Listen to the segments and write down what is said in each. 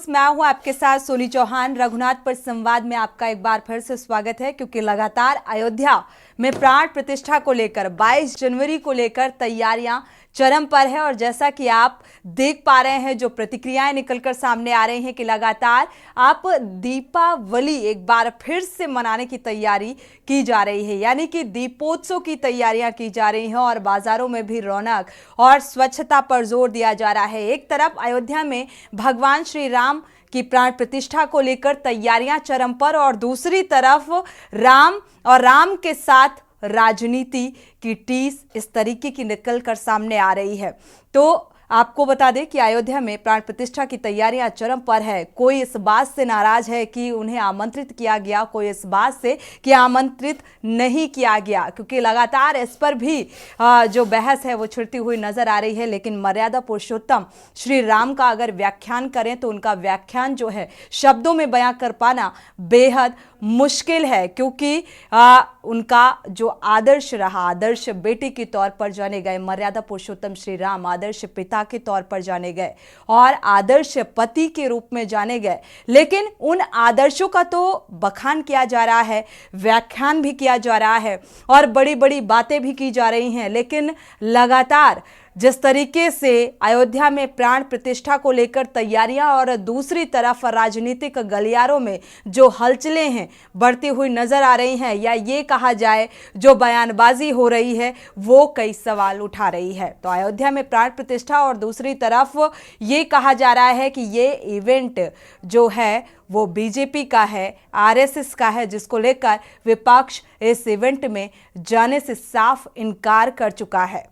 मैं हूं आपके साथ सोनी चौहान। रघुनाथपुर संवाद में आपका एक बार फिर से स्वागत है, क्योंकि लगातार अयोध्या में प्राण प्रतिष्ठा को लेकर 22 जनवरी को लेकर तैयारियां चरम पर है। और जैसा कि आप देख पा रहे हैं, जो प्रतिक्रियाएं निकलकर सामने आ रही हैं कि लगातार आप दीपावली एक बार फिर से मनाने की तैयारी की जा रही है, यानी कि दीपोत्सव की तैयारियां की जा रही हैं और बाजारों में भी रौनक और स्वच्छता पर जोर दिया जा रहा है। एक तरफ अयोध्या में भगवान श्री राम की प्राण प्रतिष्ठा को लेकर तैयारियां चरम पर, और दूसरी तरफ राम और राम के साथ राजनीति की टीस इस तरीके की निकल कर सामने आ रही है। तो आपको बता दें कि अयोध्या में प्राण प्रतिष्ठा की तैयारियां चरम पर है। कोई इस बात से नाराज है कि उन्हें आमंत्रित किया गया, कोई इस बात से कि आमंत्रित नहीं किया गया, क्योंकि लगातार इस पर भी जो बहस है वो छिड़ती हुई नजर आ रही है। लेकिन मर्यादा पुरुषोत्तम श्री राम का अगर व्याख्यान करें तो उनका व्याख्यान जो है शब्दों में बयां कर पाना बेहद मुश्किल है, क्योंकि उनका जो आदर्श रहा, आदर्श बेटे के तौर पर जाने गए मर्यादा पुरुषोत्तम श्री राम, आदर्श पिता के तौर पर जाने गए और आदर्श पति के रूप में जाने गए। लेकिन उन आदर्शों का तो बखान किया जा रहा है, व्याख्यान भी किया जा रहा है और बड़ी बड़ी बातें भी की जा रही हैं। लेकिन लगातार जिस तरीके से अयोध्या में प्राण प्रतिष्ठा को लेकर तैयारियां और दूसरी तरफ राजनीतिक गलियारों में जो हलचलें हैं बढ़ती हुई नजर आ रही हैं, या ये कहा जाए जो बयानबाजी हो रही है वो कई सवाल उठा रही है। तो अयोध्या में प्राण प्रतिष्ठा और दूसरी तरफ ये कहा जा रहा है कि ये इवेंट जो है वो बीजेपी का है, आरएसएस का है, जिसको लेकर विपक्ष इस इवेंट में जाने से साफ इनकार कर चुका है।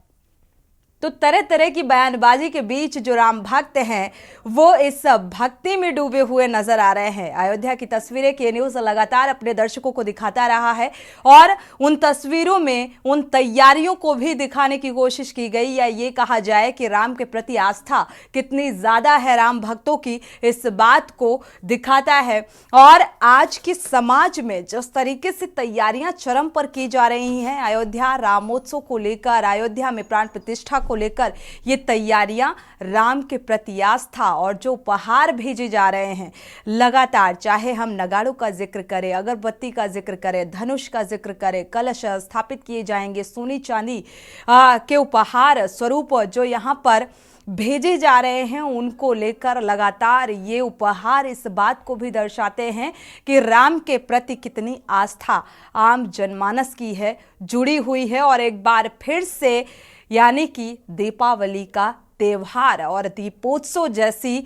तो तरह तरह की बयानबाजी के बीच जो राम भक्त हैं वो इस भक्ति में डूबे हुए नजर आ रहे हैं। अयोध्या की तस्वीरें के न्यूज़ लगातार अपने दर्शकों को दिखाता रहा है और उन तस्वीरों में उन तैयारियों को भी दिखाने की कोशिश की गई, या ये कहा जाए कि राम के प्रति आस्था कितनी ज्यादा है राम भक्तों की, इस बात को दिखाता है। और आज के समाज में जिस तरीके से तैयारियां चरम पर की जा रही हैं अयोध्या रामोत्सव को लेकर, अयोध्या में प्राण प्रतिष्ठा को लेकर ये तैयारियां राम के प्रति आस्था और जो उपहार भेजे जा रहे हैं लगातार, चाहे हम नगाड़ों का जिक्र करें, अगरबत्ती का जिक्र करें, धनुष का जिक्र करें, कलश स्थापित किए जाएंगे, सोनी चांदी के उपहार स्वरूप जो यहां पर भेजे जा रहे हैं, उनको लेकर लगातार ये उपहार इस बात को भी दर्शाते हैं कि राम के प्रति कितनी आस्था आम जनमानस की है, जुड़ी हुई है। और एक बार फिर से यानी कि दीपावली का त्योहार और दीपोत्सव जैसी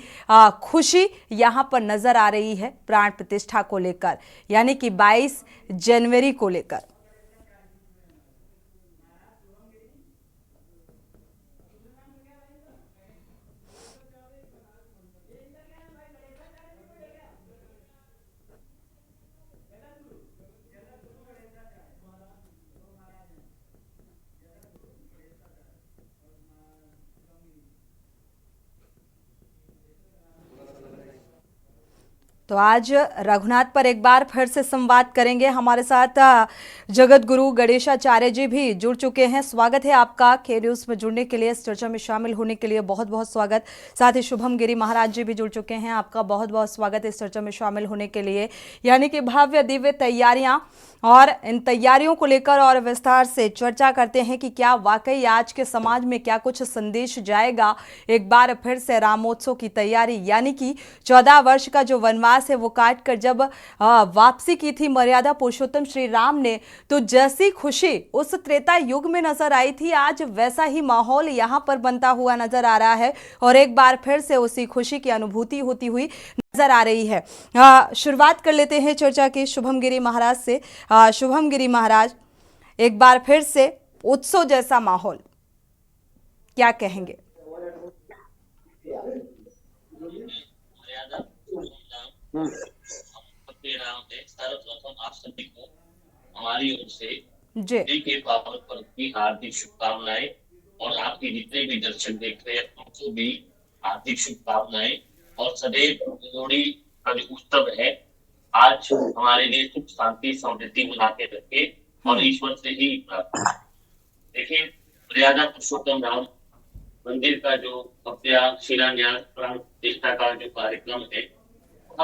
खुशी यहां पर नजर आ रही है प्राण प्रतिष्ठा को लेकर, यानी कि 22 जनवरी को लेकर। तो आज रघुनाथ पर एक बार फिर से संवाद करेंगे। हमारे साथ जगत गुरु गणेशाचार्य जी भी जुड़ चुके हैं। स्वागत है आपका के न्यूज़ में जुड़ने के लिए, इस चर्चा में शामिल होने के लिए बहुत बहुत स्वागत। साथ ही शुभम गिरी महाराज जी भी जुड़ चुके हैं, आपका बहुत बहुत स्वागत है इस चर्चा में शामिल होने के लिए। यानी कि भव्य दिव्य तैयारियां, और इन तैयारियों को लेकर और विस्तार से चर्चा करते हैं कि क्या वाकई आज के समाज में क्या कुछ संदेश जाएगा। एक बार फिर से रामोत्सव की तैयारी, यानी कि 14 वर्ष का जो वनवास है वो काट कर जब वापसी की थी मर्यादा पुरुषोत्तम श्री राम ने, तो जैसी खुशी उस त्रेता युग में नजर आई थी, आज वैसा ही माहौल यहाँ पर बनता हुआ नजर आ रहा है और एक बार फिर से उसी खुशी की अनुभूति होती हुई नजर आ रही है। शुरुआत कर लेते हैं चर्चा की शुभम गिरी महाराज से। शुभम गिरी महाराज, एक बार फिर से उत्सव जैसा माहौल, क्या कहेंगे? सर्वप्रथम आप सभी को हमारी ओर से जी के पावन पर्व की हार्दिक शुभकामनाएं, और आपके जितने भी दर्शक देख रहे हैं उनको भी हार्दिक शुभकामनाएं। और सदैव लोहड़ी का जो उत्सव है आज हमारे लिए सुख शांति समृद्धि बना के रखे और ईश्वर से ही प्रार्थना। देखिए, मर्यादा पुरुषोत्तम राम मंदिर का जो भव्य शिलान्यास प्राण प्रतिष्ठा का जो कार्यक्रम है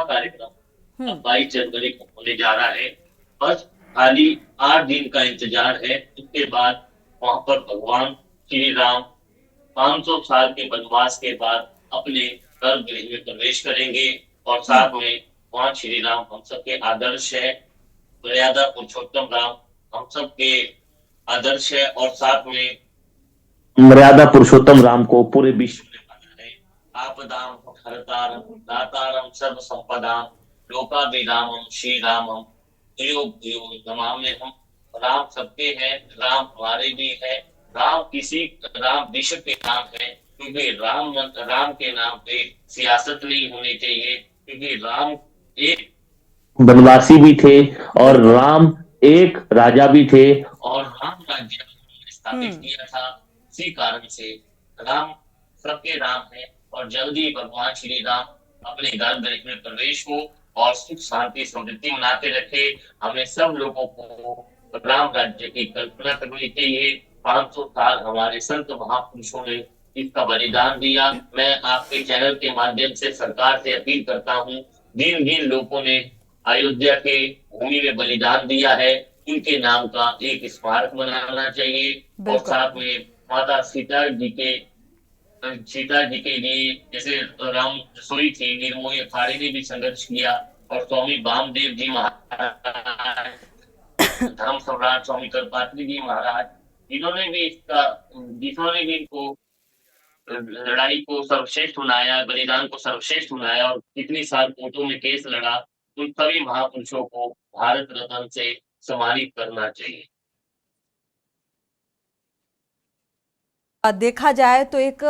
कार्यक्रम अब 22 जनवरी को होने जा रहा है। बस खाली 8 दिन का इंतजार है। उसके बाद वहां पर भगवान श्री राम 500 साल के वनवास के बाद अपने गर्भगृह में प्रवेश करेंगे और साथ में वहां श्री राम हम सबके आदर्श है, मर्यादा पुरुषोत्तम राम हम सबके आदर्श है और साथ में मर्यादा पुरुषोत्तम राम को पूरे विश्व में माना है। आपदाम हरतारम दातारम सर्व संपदाम लोकाभिरामम श्री रामम नमाम्यहम्। राम सबके हैं, राम हमारे भी है। राम विश्व के नाम है, क्योंकि राम के नाम पे सियासत नहीं होनी चाहिए, क्योंकि राम एक वनवासी भी थे और राम एक राजा भी थे और राम राज्य स्थापित किया था। इसी कारण से राम सबके राम है और जल्दी भगवान श्री राम अपने गर्भगृह में प्रवेश हो और सुख शांति समृद्धि मनाते रखे। हमें सब लोगों को राम राज्य की कल्पना करनी चाहिए। 500 साल हमारे संत महापुरुषों ने इसका बलिदान दिया। मैं आपके चैनल के माध्यम से सरकार से अपील करता हूँ, जिन जिन लोगों ने अयोध्या के भूमि में बलिदान दिया है उनके नाम का एक स्मारक बनाना चाहिए और साथ में माता सीता जी के लिए जैसे राम रसोई थी, निर्मोही अखाड़े ने भी संघर्ष किया और स्वामी वामदेव जी महाराज, धर्म सम्राट स्वामी करपात्री जी महाराज, जिन्होंने भी इनको लड़ाई को सर्वश्रेष्ठ बनाया, बलिदान को सर्वश्रेष्ठ बनाया और कितनी साल कोर्टों में केस लड़ा, उन सभी महापुरुषों को भारत रत्न से सम्मानित करना चाहिए। देखा जाए तो एक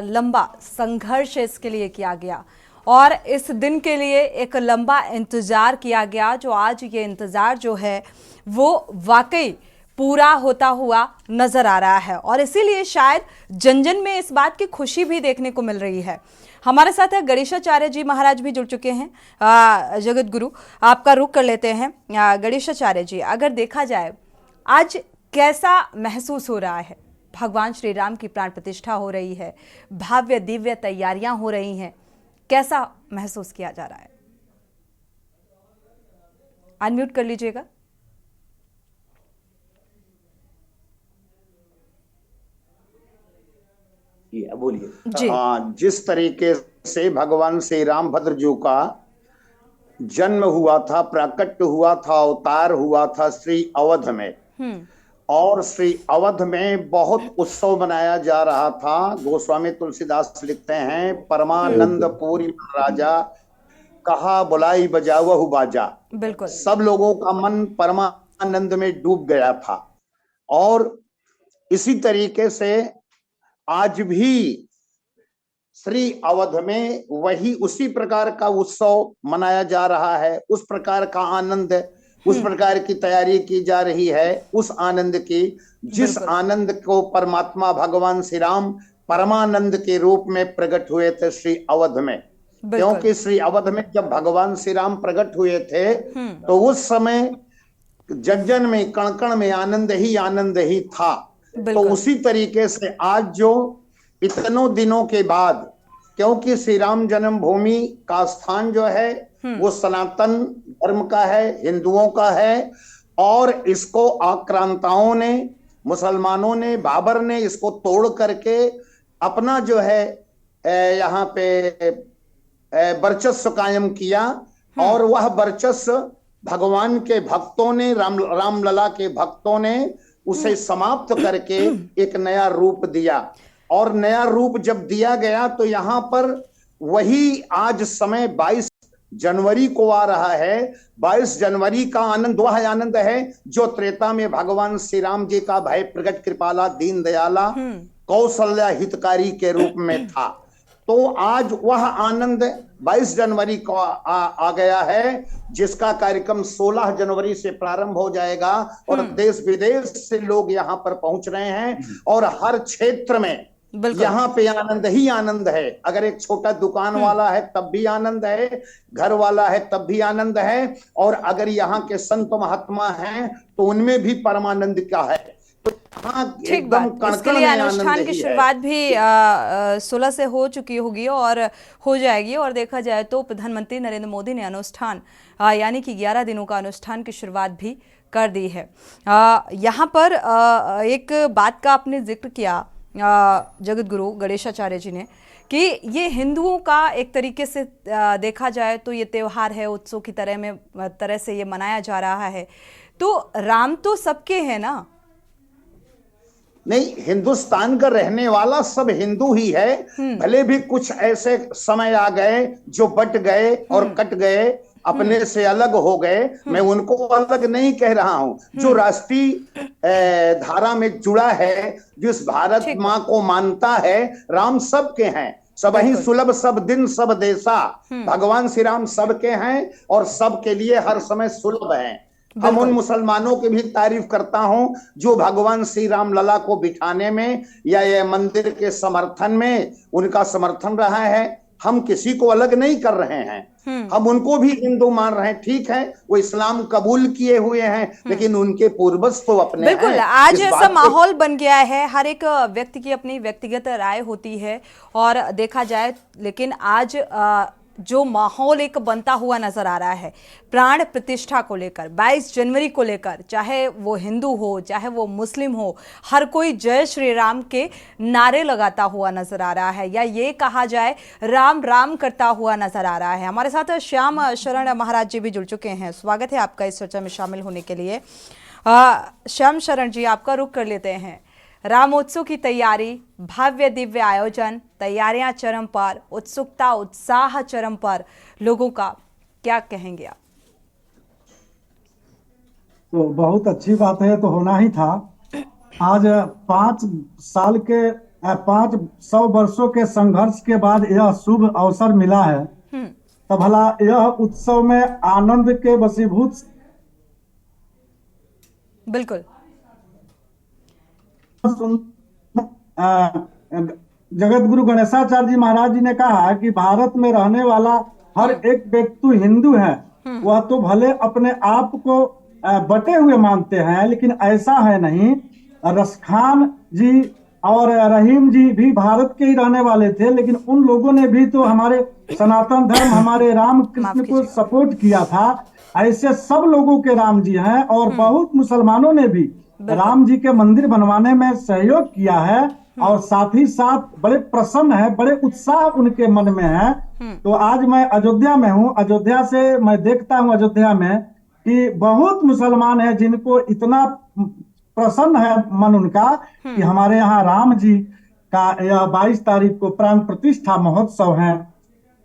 लंबा संघर्ष इसके लिए किया गया और इस दिन के लिए एक लंबा इंतजार किया गया, जो आज ये इंतजार जो है वो वाकई पूरा होता हुआ नजर आ रहा है और इसीलिए शायद जन जन में इस बात की खुशी भी देखने को मिल रही है। हमारे साथ है गणेशाचार्य जी महाराज भी जुड़ चुके हैं। जगत गुरु, आपका रुख कर लेते हैं। गणेशाचार्य जी, अगर देखा जाए आज कैसा महसूस हो रहा है? भगवान श्री राम की प्राण प्रतिष्ठा हो रही है, भव्य दिव्य तैयारियां हो रही हैं, कैसा महसूस किया जा रहा है? अनम्यूट कर लीजिएगा। बोलिए। हाँ, जिस तरीके से भगवान श्री रामभद्र जी का जन्म हुआ था, प्राकट्य हुआ था, अवतार हुआ था श्री अवध में और श्री अवध में बहुत उत्सव मनाया जा रहा था। गोस्वामी तुलसीदास लिखते हैं, परमानंद पूरी राजा कहा बुलाई बजावहु बाजा। बिल्कुल, सब लोगों का मन परमानंद में डूब गया था और इसी तरीके से आज भी श्री अवध में वही उसी प्रकार का उत्सव मनाया जा रहा है। उस प्रकार का आनंद, उस प्रकार की तैयारी की जा रही है, उस आनंद की जिस आनंद को परमात्मा भगवान श्री राम परमानंद के रूप में प्रकट हुए थे श्री अवध में। क्योंकि श्री अवध में जब भगवान श्री राम प्रकट हुए थे तो उस समय जगजन में कण कण में आनंद ही था। तो उसी तरीके से आज जो इतनों दिनों के बाद, क्योंकि श्री राम जन्मभूमि का स्थान जो है वो सनातन धर्म का है, हिंदुओं का है और इसको आक्रांताओं ने, मुसलमानों ने, बाबर ने इसको तोड़ करके अपना जो है यहाँ पे वर्चस्व कायम किया और वह वर्चस्व भगवान के भक्तों ने, रामलला के भक्तों ने उसे समाप्त करके एक नया रूप दिया और नया रूप जब दिया गया तो यहाँ पर वही आज समय 22 जनवरी को आ रहा है। 22 जनवरी का आनंद वह आनंद है जो त्रेता में भगवान श्री राम जी का भय प्रकट कृपाला दीन दयाला कौशल्या हितकारी के रूप में था। तो आज वह आनंद 22 जनवरी को आ गया है, जिसका कार्यक्रम 16 जनवरी से प्रारंभ हो जाएगा और देश विदेश से लोग यहाँ पर पहुंच रहे हैं और हर क्षेत्र में यहाँ पे आनंद ही आनंद है। अगर एक छोटा दुकान वाला है तब भी आनंद है, घर वाला है तब भी आनंद है और अगर यहाँ के संत महात्मा हैं तो उनमें भी परमानंद का है। तो हाँ ठीक एकदम बात। इसके कण-कण लिए में अनुष्ठान आनंद की ही है। शुरुआत भी 16 से हो चुकी होगी और हो जाएगी। और देखा जाए तो प्रधानमंत्री नरेंद्र मोदी ने अनुष्ठान यानी कि 11 दिनों का अनुष्ठान की शुरुआत भी कर दी है। यहाँ पर एक बात का आपने जिक्र किया जगत गुरु गणेशाचार्य जी ने कि ये हिंदुओं का एक तरीके से देखा जाए तो ये त्योहार है, उत्सव की तरह से ये मनाया जा रहा है। तो राम तो सबके हैं ना? नहीं, हिंदुस्तान का रहने वाला सब हिंदू ही है। भले भी कुछ ऐसे समय आ गए जो बट गए और कट गए, अपने से अलग हो गए, मैं उनको अलग नहीं कह रहा हूं। जो राष्ट्रीय धारा में जुड़ा है, जिस भारत माँ को मानता है, राम सबके हैं, सबही सुलभ सब दिन सब देशा। भगवान श्री राम सबके हैं और सबके लिए हर समय सुलभ हैं। हम उन मुसलमानों की भी तारीफ करता हूं जो भगवान श्री राम लला को बिठाने में या ये मंदिर के समर्थन में उनका समर्थन रहा है। हम किसी को अलग नहीं कर रहे हैं, हम उनको भी हिंदू मान रहे हैं। ठीक है, वो इस्लाम कबूल किए हुए हैं, लेकिन उनके पूर्वज तो अपने बिल्कुल हैं। आज ऐसा माहौल बन गया है, हर एक व्यक्ति की अपनी व्यक्तिगत राय होती है और देखा जाए, लेकिन आज जो माहौल एक बनता हुआ नजर आ रहा है प्राण प्रतिष्ठा को लेकर, 22 जनवरी को लेकर, चाहे वो हिंदू हो चाहे वो मुस्लिम हो, हर कोई जय श्री राम के नारे लगाता हुआ नजर आ रहा है, या ये कहा जाए राम राम करता हुआ नजर आ रहा है। हमारे साथ श्याम शरण महाराज जी भी जुड़ चुके हैं। स्वागत है आपका इस चर्चा में शामिल होने के लिए। श्याम शरण जी, आपका रुख कर लेते हैं। रामोत्सव की तैयारी, भव्य दिव्य आयोजन, तैयारियां चरम पर, उत्सुकता उत्साह चरम पर, लोगों का क्या कहेंगे आप? तो बहुत अच्छी बात है, तो होना ही था। आज 500 वर्षों के संघर्ष के बाद यह शुभ अवसर मिला है, तो भला यह उत्सव में आनंद के वशीभूत। बिल्कुल जगत गुरु गणेशाचार्य जी महाराज जी ने कहा कि भारत में रहने वाला हर एक व्यक्ति हिंदू है। वह तो भले अपने आप को बटे हुए मानते हैं, लेकिन ऐसा है नहीं। रसखान जी और रहीम जी भी भारत के ही रहने वाले थे, लेकिन उन लोगों ने भी तो हमारे सनातन धर्म, हमारे राम कृष्ण को सपोर्ट किया था। ऐसे सब लोगों के राम जी हैं और बहुत मुसलमानों ने भी राम जी के मंदिर बनवाने में सहयोग किया है और साथ ही साथ बड़े प्रसन्न है, बड़े उत्साह उनके मन में है। तो आज मैं अयोध्या में हूँ, अयोध्या से मैं देखता हूँ अयोध्या में कि बहुत मुसलमान है जिनको इतना प्रसन्न है मन उनका कि हमारे यहाँ राम जी का यह 22 तारीख को प्राण प्रतिष्ठा महोत्सव है।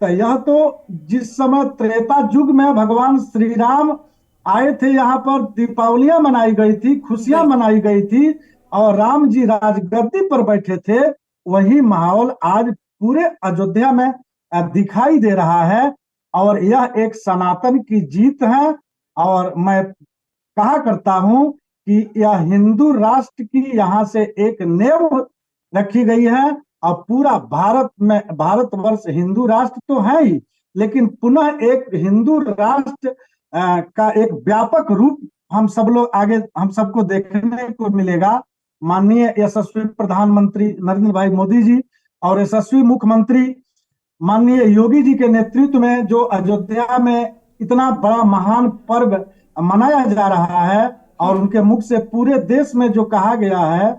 तो यह तो जिस समय त्रेता युग में भगवान श्री राम आए थे, यहाँ पर दीपावलियां मनाई गई थी, खुशियां मनाई गई थी और राम जी राजगद्दी पर बैठे थे, वही माहौल आज पूरे अयोध्या में दिखाई दे रहा है। और यह एक सनातन की जीत है और मैं कहा करता हूं कि यह हिंदू राष्ट्र की यहाँ से एक नेव रखी गई है और पूरा भारतवर्ष हिंदू राष्ट्र तो है ही, लेकिन पुनः एक हिंदू राष्ट्र का एक व्यापक रूप हम सब लोग आगे हम सबको देखने को मिलेगा। माननीय यशस्वी प्रधानमंत्री नरेंद्र भाई मोदी जी और यशस्वी मुख्यमंत्री माननीय योगी जी के नेतृत्व में जो अयोध्या में इतना बड़ा महान पर्व मनाया जा रहा है और उनके मुख से पूरे देश में जो कहा गया है,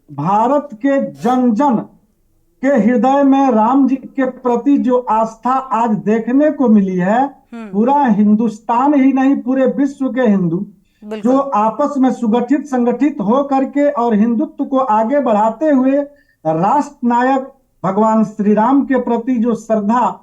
भारत के जन जन के हृदय में राम जी के प्रति जो आस्था आज देखने को मिली है, पूरा हिंदुस्तान ही नहीं पूरे विश्व के हिंदू जो आपस में सुगठित संगठित हो करके और हिंदुत्व को आगे बढ़ाते हुए राष्ट्र नायक भगवान श्री राम के प्रति जो श्रद्धा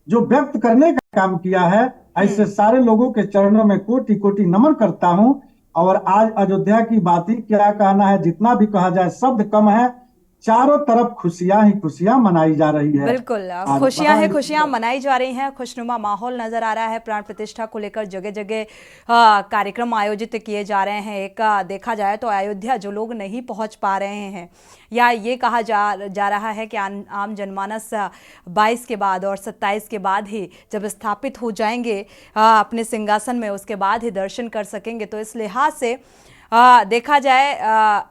जो व्यक्त करने का काम किया है, ऐसे सारे लोगों के चरणों में कोटि कोटि नमन करता हूं। और आज अयोध्या की बात ही क्या कहना है, जितना भी कहा जाए शब्द कम है। चारों तरफ खुशियां ही खुशियां मनाई जा रही है। बिल्कुल खुशियां ही खुशियां मनाई जा रही हैं, खुशनुमा माहौल नजर आ रहा है। प्राण प्रतिष्ठा को लेकर जगह जगह कार्यक्रम आयोजित किए जा रहे हैं। एक देखा जाए तो अयोध्या जो लोग नहीं पहुंच पा रहे हैं, या ये कहा जा रहा है कि आम जनमानस 22 के बाद और 27 के बाद ही जब स्थापित हो जाएंगे अपने सिंहासन में, उसके बाद ही दर्शन कर सकेंगे। तो इस लिहाज से देखा जाए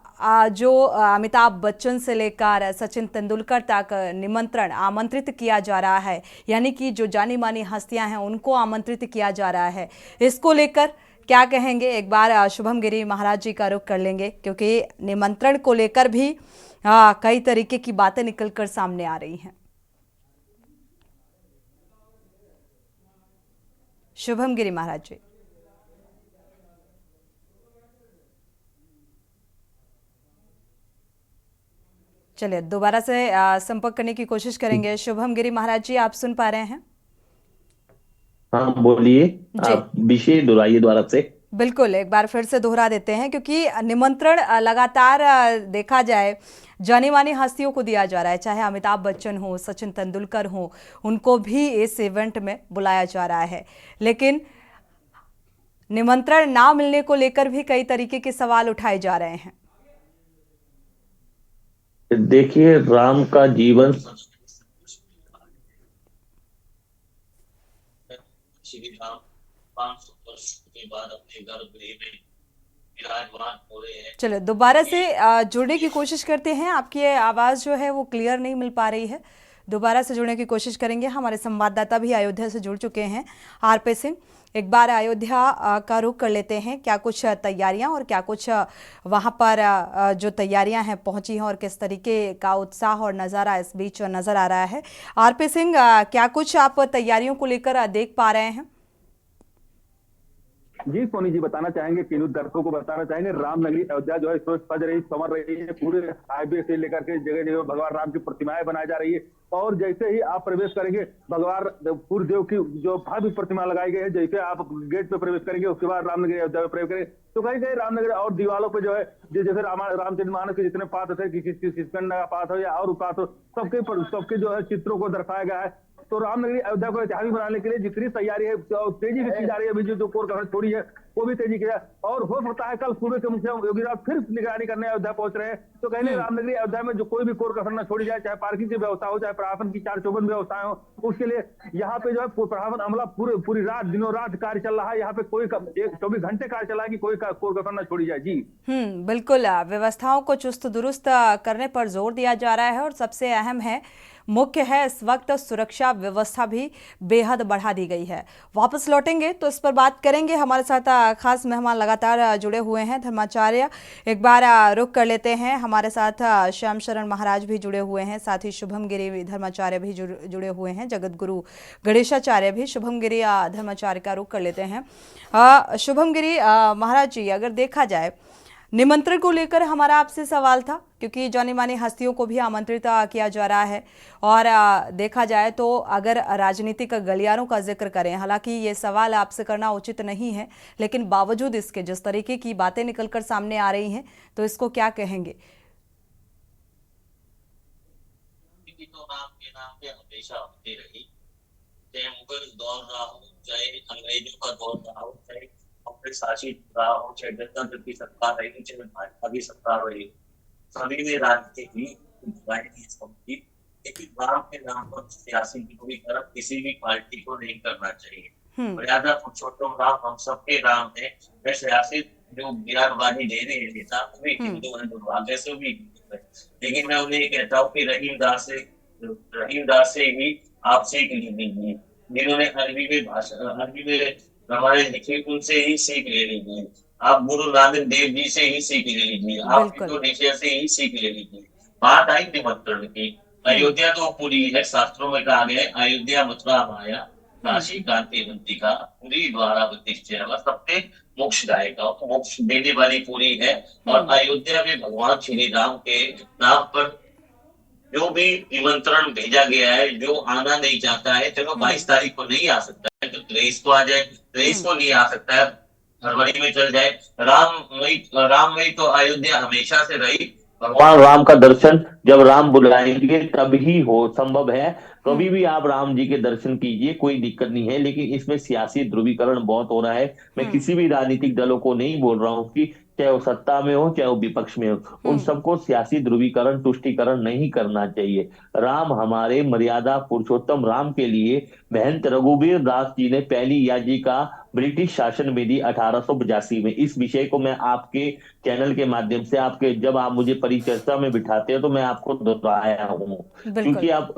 जो अमिताभ बच्चन से लेकर सचिन तेंदुलकर तक निमंत्रण आमंत्रित किया जा रहा है, यानी कि जो जानी मानी हस्तियां हैं उनको आमंत्रित किया जा रहा है, इसको लेकर क्या कहेंगे? एक बार शुभम गिरी महाराज जी का रुख कर लेंगे, क्योंकि निमंत्रण को लेकर भी कई तरीके की बातें निकलकर सामने आ रही हैं। शुभम गिरी महाराज जी। चलिए दोबारा से संपर्क करने की कोशिश करेंगे। शुभम गिरी महाराज जी, आप सुन पा रहे हैं? हाँ बोलिए, जी। आप विषय दोहराइए द्वारा से। बिल्कुल, एक बार फिर से दोहरा देते हैं, क्योंकि निमंत्रण लगातार देखा जाए जानी मानी हस्तियों को दिया जा रहा है, चाहे अमिताभ बच्चन हो, सचिन तेंदुलकर हो, उनको भी इस इवेंट में बुलाया जा रहा है, लेकिन निमंत्रण ना मिलने को लेकर भी कई तरीके के सवाल उठाए जा रहे हैं। देखिए, राम का जीवन श्री राम 500 वर्ष के बाद अपने गर्भगृह में विराजमान हो रहे हैं। चलो दोबारा से जुड़ने की कोशिश करते हैं। आपकी आवाज़ जो है वो क्लियर नहीं मिल पा रही है, दोबारा से जुड़ने की कोशिश करेंगे। हमारे संवाददाता भी अयोध्या से जुड़ चुके हैं, आरपी सिंह। एक बार अयोध्या का रुख कर लेते हैं, क्या कुछ तैयारियां और क्या कुछ वहां पर जो तैयारियां हैं पहुंची हैं और किस तरीके का उत्साह और नज़ारा इस बीच नज़र आ रहा है। आरपी सिंह, क्या कुछ आप तैयारियों को लेकर देख पा रहे हैं? जी सोनी जी, बताना चाहेंगे, तीनों दर्शकों को बताना चाहेंगे, रामनगरी अयोध्या जो है इस वक्त सज रही, संवर रही है। पूरे हाईवे से लेकर के जगह जगह भगवान राम की प्रतिमाएं बनाई जा रही है, और जैसे ही आप प्रवेश करेंगे, भगवान सूर्यदेव की जो भव्य प्रतिमा लगाई गई है, जैसे आप गेट पे प्रवेश करेंगे उसके बाद रामनगरी अयोध्या में प्रवेश करेंगे, तो कहीं कहीं रामनगर और दीवारों पे जो है जैसे रामचरित मानस के जितने पात्र थे, किसकंड का पात्र हो या और पात्र, सबके जो है चित्रों को दर्शाया गया है। तो रामनगरी अयोध्या को ऐतिहासिक बनाने के लिए जितनी तैयारी है तेजी से की जा रही है। अभी जो कोर कसर छोड़ी है वो भी तेजी किया, और हो सकता है कल सुबह के मुख्यमंत्री योगी राज फिर निगरानी करने अयोध्या पहुंच रहे हैं। तो कहीं रामनगरी अयोध्या में जो कोई भी कोर कसर न छोड़ी जाए, चाहे पार्किंग की व्यवस्था हो, चाहे प्रशासन की 4-4 व्यवस्थाएं हो, उसके लिए यहाँ पे जो है प्रशासन अमला पूरी रात दिनों रात कार्य चल रहा है। यहाँ पे कोई 24 घंटे कार्य चला है कि कोई कोर कसर न छोड़ी जाए। जी बिल्कुल, व्यवस्थाओं को चुस्त दुरुस्त करने पर जोर दिया जा रहा है, और सबसे अहम है, मुख्य है इस वक्त सुरक्षा व्यवस्था भी बेहद बढ़ा दी गई है। वापस लौटेंगे तो इस पर बात करेंगे। हमारे साथ खास मेहमान लगातार जुड़े हुए हैं, धर्माचार्य। एक बार रुक कर लेते हैं, हमारे साथ श्याम शरण महाराज भी जुड़े हुए हैं, साथ ही शुभम गिरी धर्माचार्य भी जुड़े हुए हैं, जगत गुरु गणेशाचार्य भी। शुभम गिरी धर्माचार्य का रुक कर लेते हैं। शुभम गिरी महाराज जी, अगर देखा जाए निमंत्रण को लेकर हमारा आपसे सवाल था, क्योंकि जानी मानी हस्तियों को भी आमंत्रित किया जा रहा है, और देखा जाए तो अगर राजनीतिक गलियारों का जिक्र करें, हालांकि ये सवाल आपसे करना उचित नहीं है, लेकिन बावजूद इसके जिस तरीके की बातें निकलकर सामने आ रही हैं, तो इसको क्या कहेंगे? तो राम के नाम पे हमेशा होती रही, चाहे मुगल दौर रहा हो, चाहे अंग्रेजों का दौर रहा हो, चाहे शासित रहा हो, चाहे गणतंत्र की सरकार रही, चाहे भाजपा की सरकार रही, सभी में राजनीति की, लेकिन राम के नाम पर सियासी ध्रुवीकरण किसी भी पार्टी को नहीं करना चाहिए। मर्यादा पुरुषोत्तम राम हम सबके राम है। मैं सियासी जो बयानबाजी दे रहे हैं नेता, वो भी हिंदू है, दुर्भाग्य से भी हिंदू है, लेकिन मैं उन्हें कहता हूँ कि रहीमदास से ही आप सीख लीजिए, जिन्होंने अरबी में हमारे लिखे, उनसे ही सीख ले लीजिए। आप गुरु नानक देव जी से ही सीख ले लीजिए, आप इंडोनेशिया से ही सीख ले लीजिए। बात आई निमंत्रण की, अयोध्या तो पूरी है, शास्त्रों में कहा गया है, अयोध्या मथुरा माया काशी कांति का पूरी द्वारावती सबसे मोक्ष दायिका, मोक्ष देने वाली पूरी है। और अयोध्या में भगवान श्री राम के नाम पर जो भी निमंत्रण भेजा गया है, जो आना नहीं चाहता है, चलो 22 तारीख को नहीं आ सकता है तो 23 को आ जाए, 23 को नहीं आ सकता है फरवरी में चल जाए। राममयी तो अयोध्या हमेशा से रही। भगवान राम का दर्शन जब राम बुलाएंगे तभी हो संभव है, कभी भी आप राम जी के दर्शन कीजिए, कोई दिक्कत नहीं है। लेकिन इसमें सियासी ध्रुवीकरण बहुत हो रहा है। मैं किसी भी राजनीतिक दलों को नहीं बोल रहा हूँ कि चाहे वो सत्ता में हो चाहे वो विपक्ष में हो, उन सबको सियासी ध्रुवीकरण तुष्टीकरण नहीं करना चाहिए। राम हमारे मर्यादा पुरुषोत्तम राम के लिए महंत रघुवीर दास जी ने पहली याजिका ब्रिटिश शासन में दी 1885 में। इस विषय को मैं आपके चैनल के माध्यम से आपके जब आप मुझे परिचर्चा में बिठाते हो तो मैं आपको दोहराया हूँ, क्योंकि आप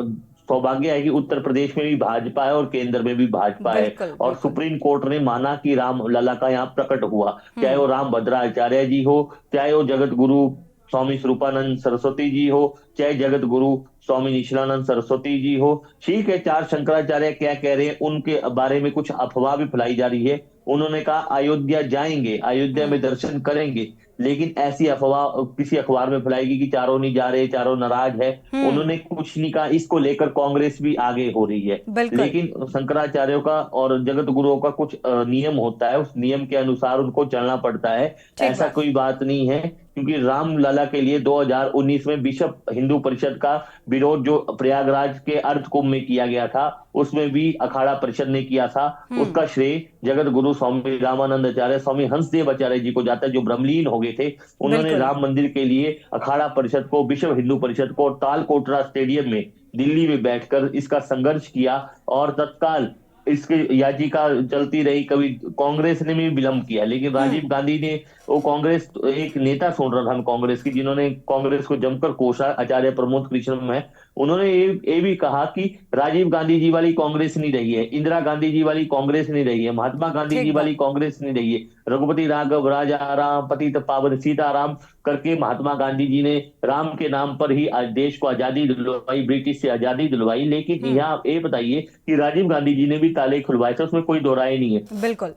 सौभाग्य है कि उत्तर प्रदेश में भी भाजपा है और केंद्र में भी भाजपा है, बिल्कुल, और बिल्कुल। सुप्रीम कोर्ट ने माना कि राम लला का यहाँ प्रकट हुआ, चाहे वो राम भद्राचार्य जी हो, चाहे वो जगत गुरु स्वामी स्वरूपानंद सरस्वती जी हो, चाहे जगत गुरु स्वामी निशिलानंद सरस्वती जी हो। ठीक है, चार शंकराचार्य क्या कह रहे हैं उनके बारे में कुछ अफवाह भी फैलाई जा रही है। उन्होंने कहा अयोध्या जाएंगे, अयोध्या में दर्शन करेंगे, लेकिन ऐसी अफवाह किसी अखबार में फैलाएगी कि चारों नहीं जा रहे, चारों नाराज है। उन्होंने कुछ नहीं कहा। इसको लेकर कांग्रेस भी आगे हो रही है, बिल्कुल। लेकिन शंकराचार्यों का और जगत गुरुओं का कुछ नियम होता है, उस नियम के अनुसार उनको चलना पड़ता है। ठीक ऐसा बात। कोई बात नहीं है, क्योंकि रामलला के लिए 2019 में विश्व हिंदू परिषद का विरोध जो प्रयागराज के अर्ध कुंभ में किया गया था, उसमें भी अखाड़ा परिषद ने किया था। उसका श्रेय जगत गुरु स्वामी रामानंदाचार्य स्वामी हंसदेव आचार्य जी को जाता है, जो ब्रह्मलीन हो गए थे। उन्होंने बिल्कुल। राम मंदिर के लिए अखाड़ा परिषद को, विश्व हिंदू परिषद को तालकोटरा स्टेडियम में दिल्ली में बैठकर इसका संघर्ष किया, और तत्काल इसकी याचिका चलती रही। कभी कांग्रेस ने भी विलंब किया, लेकिन राजीव गांधी ने, वो कांग्रेस एक नेता सुन रहा था हम कांग्रेस की, जिन्होंने कांग्रेस को जमकर कोसा, आचार्य प्रमोद कृष्ण है, उन्होंने ये भी कहा कि राजीव गांधी जी वाली कांग्रेस नहीं रही है, इंदिरा गांधी जी वाली कांग्रेस नहीं रही है, महात्मा गांधी जी वाली कांग्रेस नहीं रही है। रघुपति राघव राजा राम पतित पावन सीताराम करके महात्मा गांधी जी ने राम के नाम पर ही आज देश को आजादी दिलवाई, ब्रिटिश से आजादी दिलवाई। लेकिन यहाँ ये बताइए कि राजीव गांधी जी ने भी ताले खुलवाए थे, उसमें कोई दो राय नहीं है। बिल्कुल।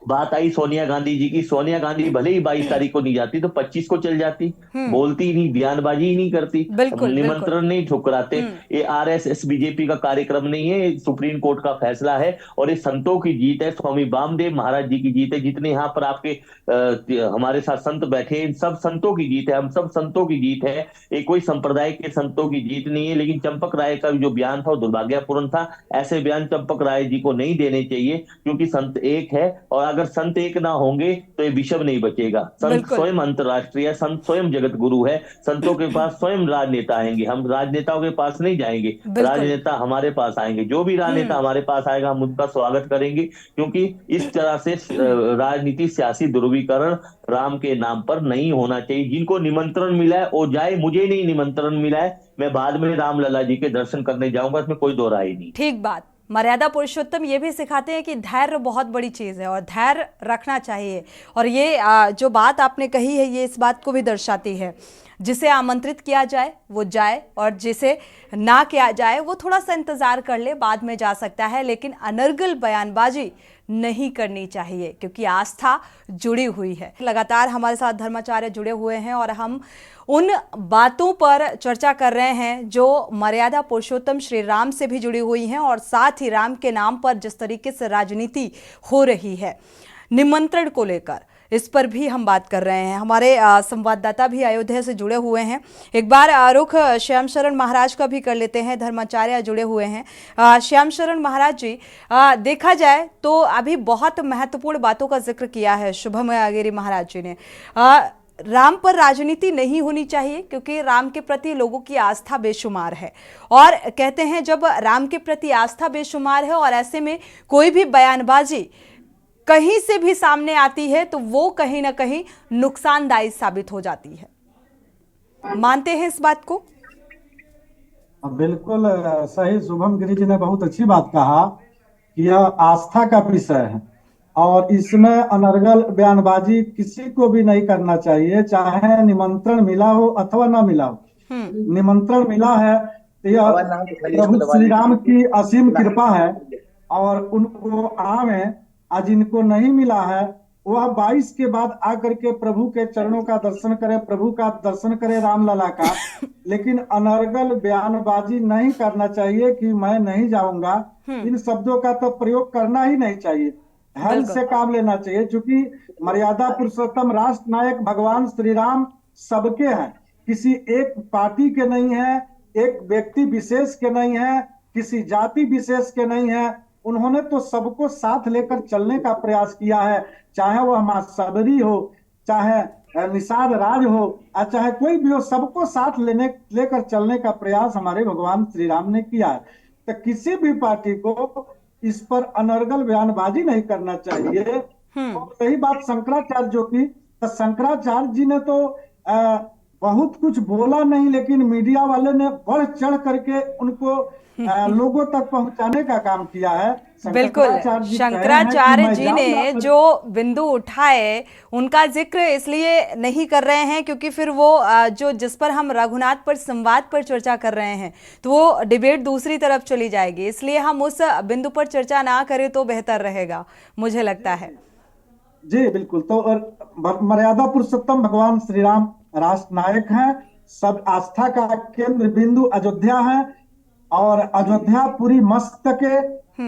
बात आई सोनिया गांधी जी की। सोनिया गांधी भले ही 22 तारीख को नहीं जाती तो 25 को चल जाती, बोलती नहीं, बयानबाजी ही नहीं करती, बिल्कुल, निमंत्रण नहीं ठुकराते। ये आरएसएस बीजेपी का कार्यक्रम नहीं है, सुप्रीम कोर्ट का फैसला है, और ये संतों की जीत है, स्वामी वामदेव महाराज जी की जीत है। जितने यहाँ पर आपके हमारे साथ संत बैठे हैं, सब संतों की जीत है, हम सब संतों की जीत है। ये कोई संप्रदाय के संतों की जीत नहीं है। लेकिन चंपक राय का जो बयान था वो दुर्भाग्यपूर्ण था। ऐसे बयान चंपक राय जी को नहीं देने चाहिए, क्योंकि संत एक है, और अगर संत एक ना होंगे तो ये विश्व नहीं बचेगा। संत स्वयं अंतरराष्ट्रीय, संत स्वयं जगत गुरु है। संतों के पास स्वयं राजनेता आएंगे, हम राजनेताओं के पास नहीं जाएंगे, राजनेता हमारे पास आएंगे। जो भी राजनेता हमारे पास आएगा हम उनका स्वागत करेंगे, क्योंकि इस तरह से राजनीति, सियासी ध्रुवीकरण राम के नाम पर नहीं होना चाहिए। जिनको निमंत्रण मिला है वो जाए, मुझे नहीं निमंत्रण मिला है, मैं बाद में रामलला जी के दर्शन करने जाऊंगा, इसमें कोई दो राय नहीं। ठीक बात। मर्यादा पुरुषोत्तम ये भी सिखाते हैं कि धैर्य बहुत बड़ी चीज़ है और धैर्य रखना चाहिए। और ये जो बात आपने कही है ये इस बात को भी दर्शाती है, जिसे आमंत्रित किया जाए वो जाए, और जिसे ना किया जाए वो थोड़ा सा इंतज़ार कर ले, बाद में जा सकता है। लेकिन अनर्गल बयानबाजी नहीं करनी चाहिए, क्योंकि आस्था जुड़ी हुई है। लगातार हमारे साथ धर्माचार्य जुड़े हुए हैं और हम उन बातों पर चर्चा कर रहे हैं जो मर्यादा पुरुषोत्तम श्री राम से भी जुड़ी हुई हैं, और साथ ही राम के नाम पर जिस तरीके से राजनीति हो रही है निमंत्रण को लेकर, इस पर भी हम बात कर रहे हैं। हमारे संवाददाता भी अयोध्या से जुड़े हुए हैं। एक बार रुख श्याम शरण महाराज का भी कर लेते हैं, धर्माचार्य जुड़े हुए हैं। श्याम शरण महाराज जी, देखा जाए तो अभी बहुत महत्वपूर्ण बातों का जिक्र किया है शुभम गिरी महाराज जी ने। राम पर राजनीति नहीं होनी चाहिए, क्योंकि राम के प्रति लोगों की आस्था बेशुमार है, और कहते हैं जब राम के प्रति आस्था बेशुमार है और ऐसे में कोई भी बयानबाजी कहीं से भी सामने आती है तो वो कहीं ना कहीं नुकसानदायी साबित हो जाती है। मानते हैं इस बात को? बिल्कुल सही। शुभम गिरी जी ने बहुत अच्छी बात कहा कि यह आस्था का विषय है और इसमें अनर्गल बयानबाजी किसी को भी नहीं करना चाहिए, चाहे निमंत्रण मिला हो अथवा ना मिला हो। निमंत्रण मिला है तो यह प्रभु श्री राम की असीम कृपा है और उनको आवे। आज जिनको नहीं मिला है वह 22 के बाद आकर के प्रभु के चरणों का दर्शन करे, प्रभु का दर्शन करे, रामलला का। लेकिन अनर्गल बयानबाजी नहीं करना चाहिए कि मैं नहीं जाऊंगा। इन शब्दों का तो प्रयोग करना ही नहीं चाहिए, हल से काम लेना चाहिए। क्योंकि मर्यादा पुरुषोत्तम राष्ट्र नायक भगवान श्री राम सबके हैं, किसी एक पार्टी के नहीं है, एक व्यक्ति विशेष के नहीं है, किसी जाति विशेष के नहीं है। उन्होंने तो सबको साथ लेकर चलने का प्रयास किया है, चाहे वह मां सबरी हो, चाहे निषाद राज हो, चाहे कोई भी हो, सबको साथ लेकर चलने का प्रयास हमारे भगवान श्री राम ने किया है। तो किसी भी पार्टी को इस पर अनर्गल बयानबाजी नहीं करना चाहिए। और रही बात शंकराचार्य जो की, तो शंकराचार्य जी ने तो बहुत कुछ बोला नहीं, लेकिन मीडिया वाले ने बढ़ चढ़ करके उनको लोगों तक पहुंचाने का काम किया है। बिल्कुल, शंकराचार्य जी कहे हैं कि शंकराचार्य मैं जी जाऊंगा ने पर- जो बिंदु उठाए उनका जिक्र इसलिए नहीं कर रहे हैं क्योंकि फिर वो जो जिस पर हम रघुनाथ पर संवाद पर चर्चा कर रहे हैं तो वो डिबेट दूसरी तरफ चली जाएगी, इसलिए हम उस बिंदु पर चर्चा ना करें तो बेहतर रहेगा, मुझे लगता है। जी बिल्कुल। तो और मर्यादा पुरुषोत्तम भगवान श्री राम राष्ट्र नायक हैं, सब आस्था का केंद्र बिंदु अयोध्या है, और अयोध्या पूरी मस्तक है।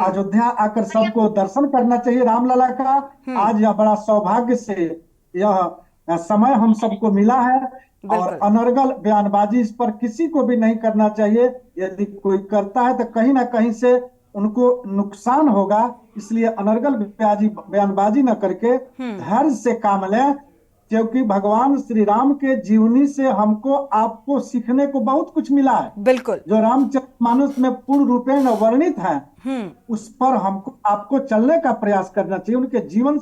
अयोध्या आकर सबको दर्शन करना चाहिए रामलला का। आज यह बड़ा सौभाग्य से यह समय हम सबको मिला है, और बिल्कुल। अनर्गल बयानबाजी इस पर किसी को भी नहीं करना चाहिए। यदि कोई करता है तो कहीं ना कहीं से उनको नुकसान होगा, इसलिए अनर्गल बयानबाजी न करके धैर्य से काम लें, क्योंकि भगवान श्री राम के जीवनी से हमको आपको सीखने को बहुत कुछ मिला है। बिल्कुल। जो रामचरितमानस में पूर्ण रूपेण वर्णित है, उस पर हमको आपको चलने का प्रयास करना चाहिए, उनके जीवन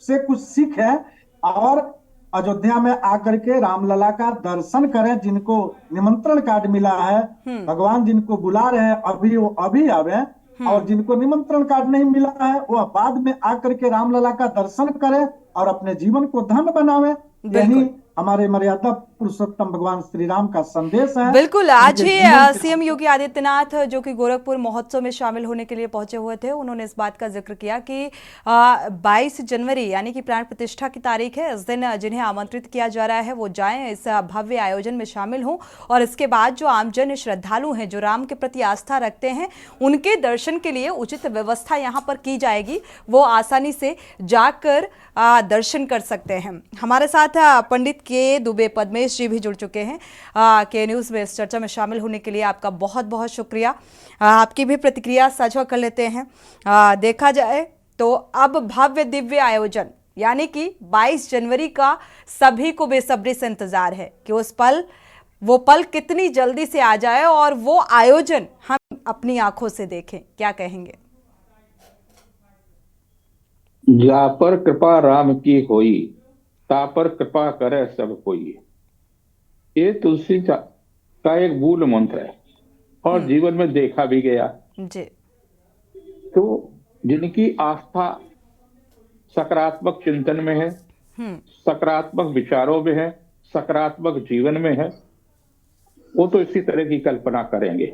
से कुछ सीखें और अयोध्या में आकर के रामलला का दर्शन करें। जिनको निमंत्रण कार्ड मिला है, भगवान जिनको बुला रहे हैं अभी वो अभी आवे, और जिनको निमंत्रण कार्ड नहीं मिला है वह बाद में आकर के रामलला का दर्शन करें और अपने जीवन को धन्य बनावे। यही हमारे मर्यादा पुरुषोत्तम भगवान श्री राम का संदेश है। बिल्कुल। आज उनके ही जीवन के- सीएम योगी आदित्यनाथ जो कि गोरखपुर महोत्सव में शामिल होने के लिए पहुंचे हुए थे, उन्होंने इस बात का जिक्र किया कि 22 जनवरी यानी कि प्राण प्रतिष्ठा की तारीख है, इस दिन जिन्हें आमंत्रित किया जा रहा है वो जाएं, इस भव्य आयोजन में शामिल हों, और इसके बाद जो आमजन श्रद्धालु हैं जो राम के प्रति आस्था रखते हैं उनके दर्शन के लिए उचित व्यवस्था यहाँ पर की जाएगी, वो आसानी से जाकर दर्शन कर सकते हैं। हमारे साथ पंडित के दुबे पद्मेश जी भी जुड़ चुके हैं के न्यूज़ में इस चर्चा में शामिल होने के लिए। आपका बहुत बहुत शुक्रिया। आपकी भी प्रतिक्रिया साझा कर लेते हैं। देखा जाए तो अब भव्य दिव्य आयोजन यानी कि 22 जनवरी का सभी को बेसब्री से इंतजार है कि वो पल कितनी जल्दी से आ जाए और वो आयोजन हम अपनी आंखों से देखें। क्या कहेंगे? जा पर कृपा राम की होई, ता पर कृपा करे सब कोई। ये तुलसी का एक मूल मंत्र है और जीवन में देखा भी गया। जी। तो जिनकी आस्था सकारात्मक चिंतन में है, सकारात्मक विचारों में है, सकारात्मक जीवन में है, वो तो इसी तरह की कल्पना करेंगे।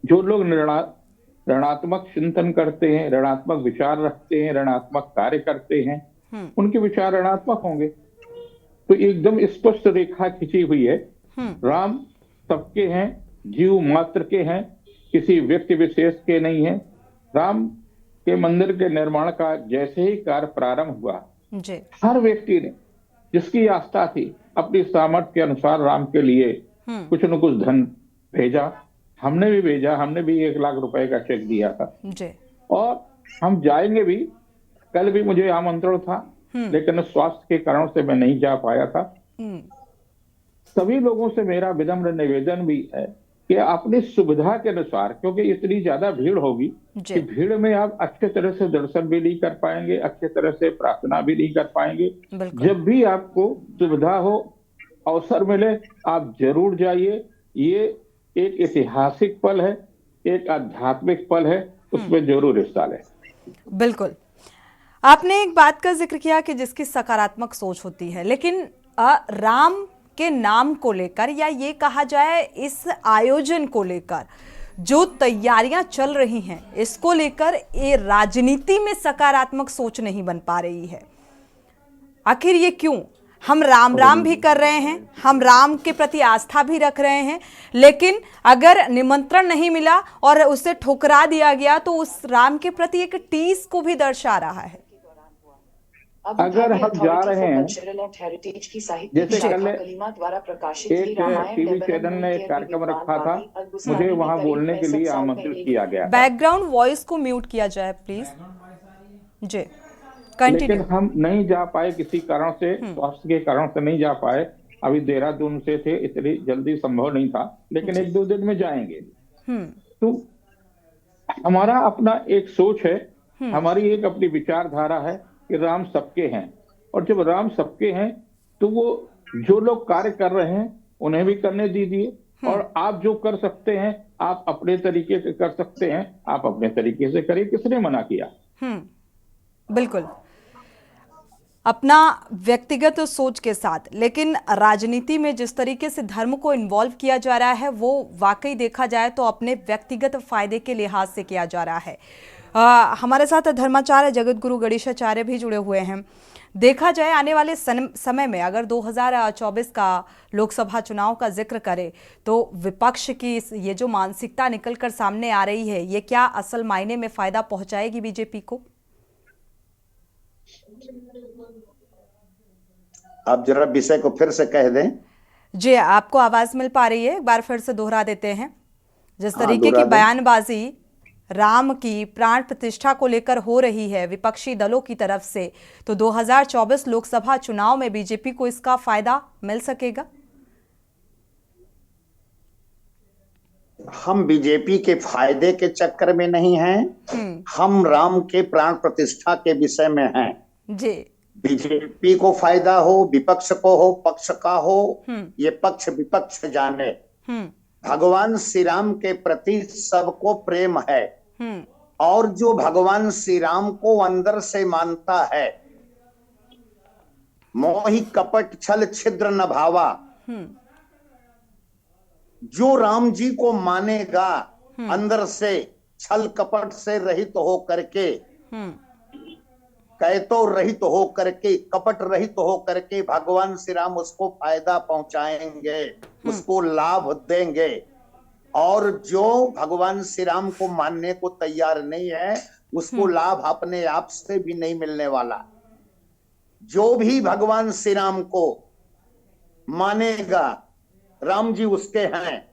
जो लोग ऋणात्मक चिंतन करते हैं, ऋणात्मक विचार रखते हैं, ऋणात्मक कार्य करते हैं, उनके विचार ऋणात्मक होंगे। तो एकदम स्पष्ट रेखा खींची हुई है। राम सबके हैं, जीव मात्र के हैं, किसी व्यक्ति विशेष के नहीं है। राम के मंदिर के निर्माण का जैसे ही कार्य प्रारंभ हुआ, हर व्यक्ति ने जिसकी आस्था थी अपनी सामर्थ्य के अनुसार राम के लिए कुछ न कुछ धन भेजा। हमने भी भेजा, हमने भी 1 लाख रुपए का चेक दिया था और हम जाएंगे भी। कल भी मुझे आमंत्रण था, लेकिन स्वास्थ्य के कारण से मैं नहीं जा पाया था। सभी लोगों से मेरा विनम्र निवेदन भी है कि अपनी सुविधा के अनुसार, क्योंकि इतनी ज्यादा भीड़ होगी कि भीड़ में आप अच्छे तरह से दर्शन भी नहीं कर पाएंगे, अच्छे तरह से प्रार्थना भी नहीं कर पाएंगे। जब भी आपको सुविधा हो, अवसर मिले, आप जरूर जाइए। ये एक ऐतिहासिक पल है, एक आध्यात्मिक पल है, उसमें जरूर हिस्सा लें। बिल्कुल। आपने एक बात का जिक्र किया कि जिसकी सकारात्मक सोच होती है, लेकिन राम के नाम को लेकर या ये कहा जाए इस आयोजन को लेकर जो तैयारियां चल रही हैं, इसको लेकर ये राजनीति में सकारात्मक सोच नहीं बन पा रही है। आखिर ये क्यों? हम राम भी कर रहे हैं, हम राम के प्रति आस्था भी रख रहे हैं, लेकिन अगर निमंत्रण नहीं मिला और उसे ठुकरा दिया गया तो उस राम के प्रति एक टीस को भी दर्शा रहा है। अगर हम जा रहे हैं, जैसे कल एक टीवी चैनल ने एक कार्यक्रम रखा था, मुझे वहां बोलने के लिए आमंत्रित किया गया। बैकग्राउंड वॉइस को म्यूट किया जाए प्लीज। जी, लेकिन हम नहीं जा पाए किसी कारण से, स्वास्थ्य के कारण से नहीं जा पाए। अभी देहरादून से थे, इतनी जल्दी संभव नहीं था, लेकिन 1-2 दिन में जाएंगे। तो हमारा अपना एक सोच है, हमारी एक अपनी विचारधारा है कि राम सबके हैं, और जब राम सबके हैं तो वो जो लोग कार्य कर रहे हैं उन्हें भी करने दीजिए, और आप जो कर सकते हैं आप अपने तरीके से कर सकते हैं, आप अपने तरीके से करिए, किसने मना किया। बिल्कुल, अपना व्यक्तिगत सोच के साथ, लेकिन राजनीति में जिस तरीके से धर्म को इन्वॉल्व किया जा रहा है वो वाकई देखा जाए तो अपने व्यक्तिगत फायदे के लिहाज से किया जा रहा है। हमारे साथ धर्माचार्य जगत गुरु गणेशाचार्य भी जुड़े हुए हैं। देखा जाए आने वाले समय में अगर 2024 का लोकसभा चुनाव का जिक्र करें तो विपक्ष की ये जो मानसिकता निकलकर सामने आ रही है, ये क्या असल मायने में फायदा पहुंचाएगी बीजेपी को? आप जरा विषय को फिर से कह दें। जी, आपको आवाज मिल पा रही है? एक बार फिर से दोहरा देते हैं। जिस तरीके की बयानबाजी राम की प्राण प्रतिष्ठा को लेकर हो रही है विपक्षी दलों की तरफ से, तो 2024 लोकसभा चुनाव में बीजेपी को इसका फायदा मिल सकेगा? हम बीजेपी के फायदे के चक्कर में नहीं हैं, हम राम के प्राण प्रतिष्ठा के विषय में हैं। जी, बीजेपी को फायदा हो, विपक्ष को हो, पक्ष का हो, ये पक्ष विपक्ष जाने, भगवान श्री राम के प्रति सबको प्रेम है, और जो भगवान श्री राम को अंदर से मानता है, मोहि कपट छल छिद्र न भावा, जो राम जी को मानेगा अंदर से छल कपट से रहित हो करके, कैतो रहित हो करके, कपट रहित हो करके, भगवान श्री राम उसको फायदा पहुंचाएंगे, उसको लाभ देंगे। और जो भगवान श्री राम को मानने को तैयार नहीं है उसको लाभ अपने आप से भी नहीं मिलने वाला। जो भी भगवान श्री राम को मानेगा, राम जी उसके हैं,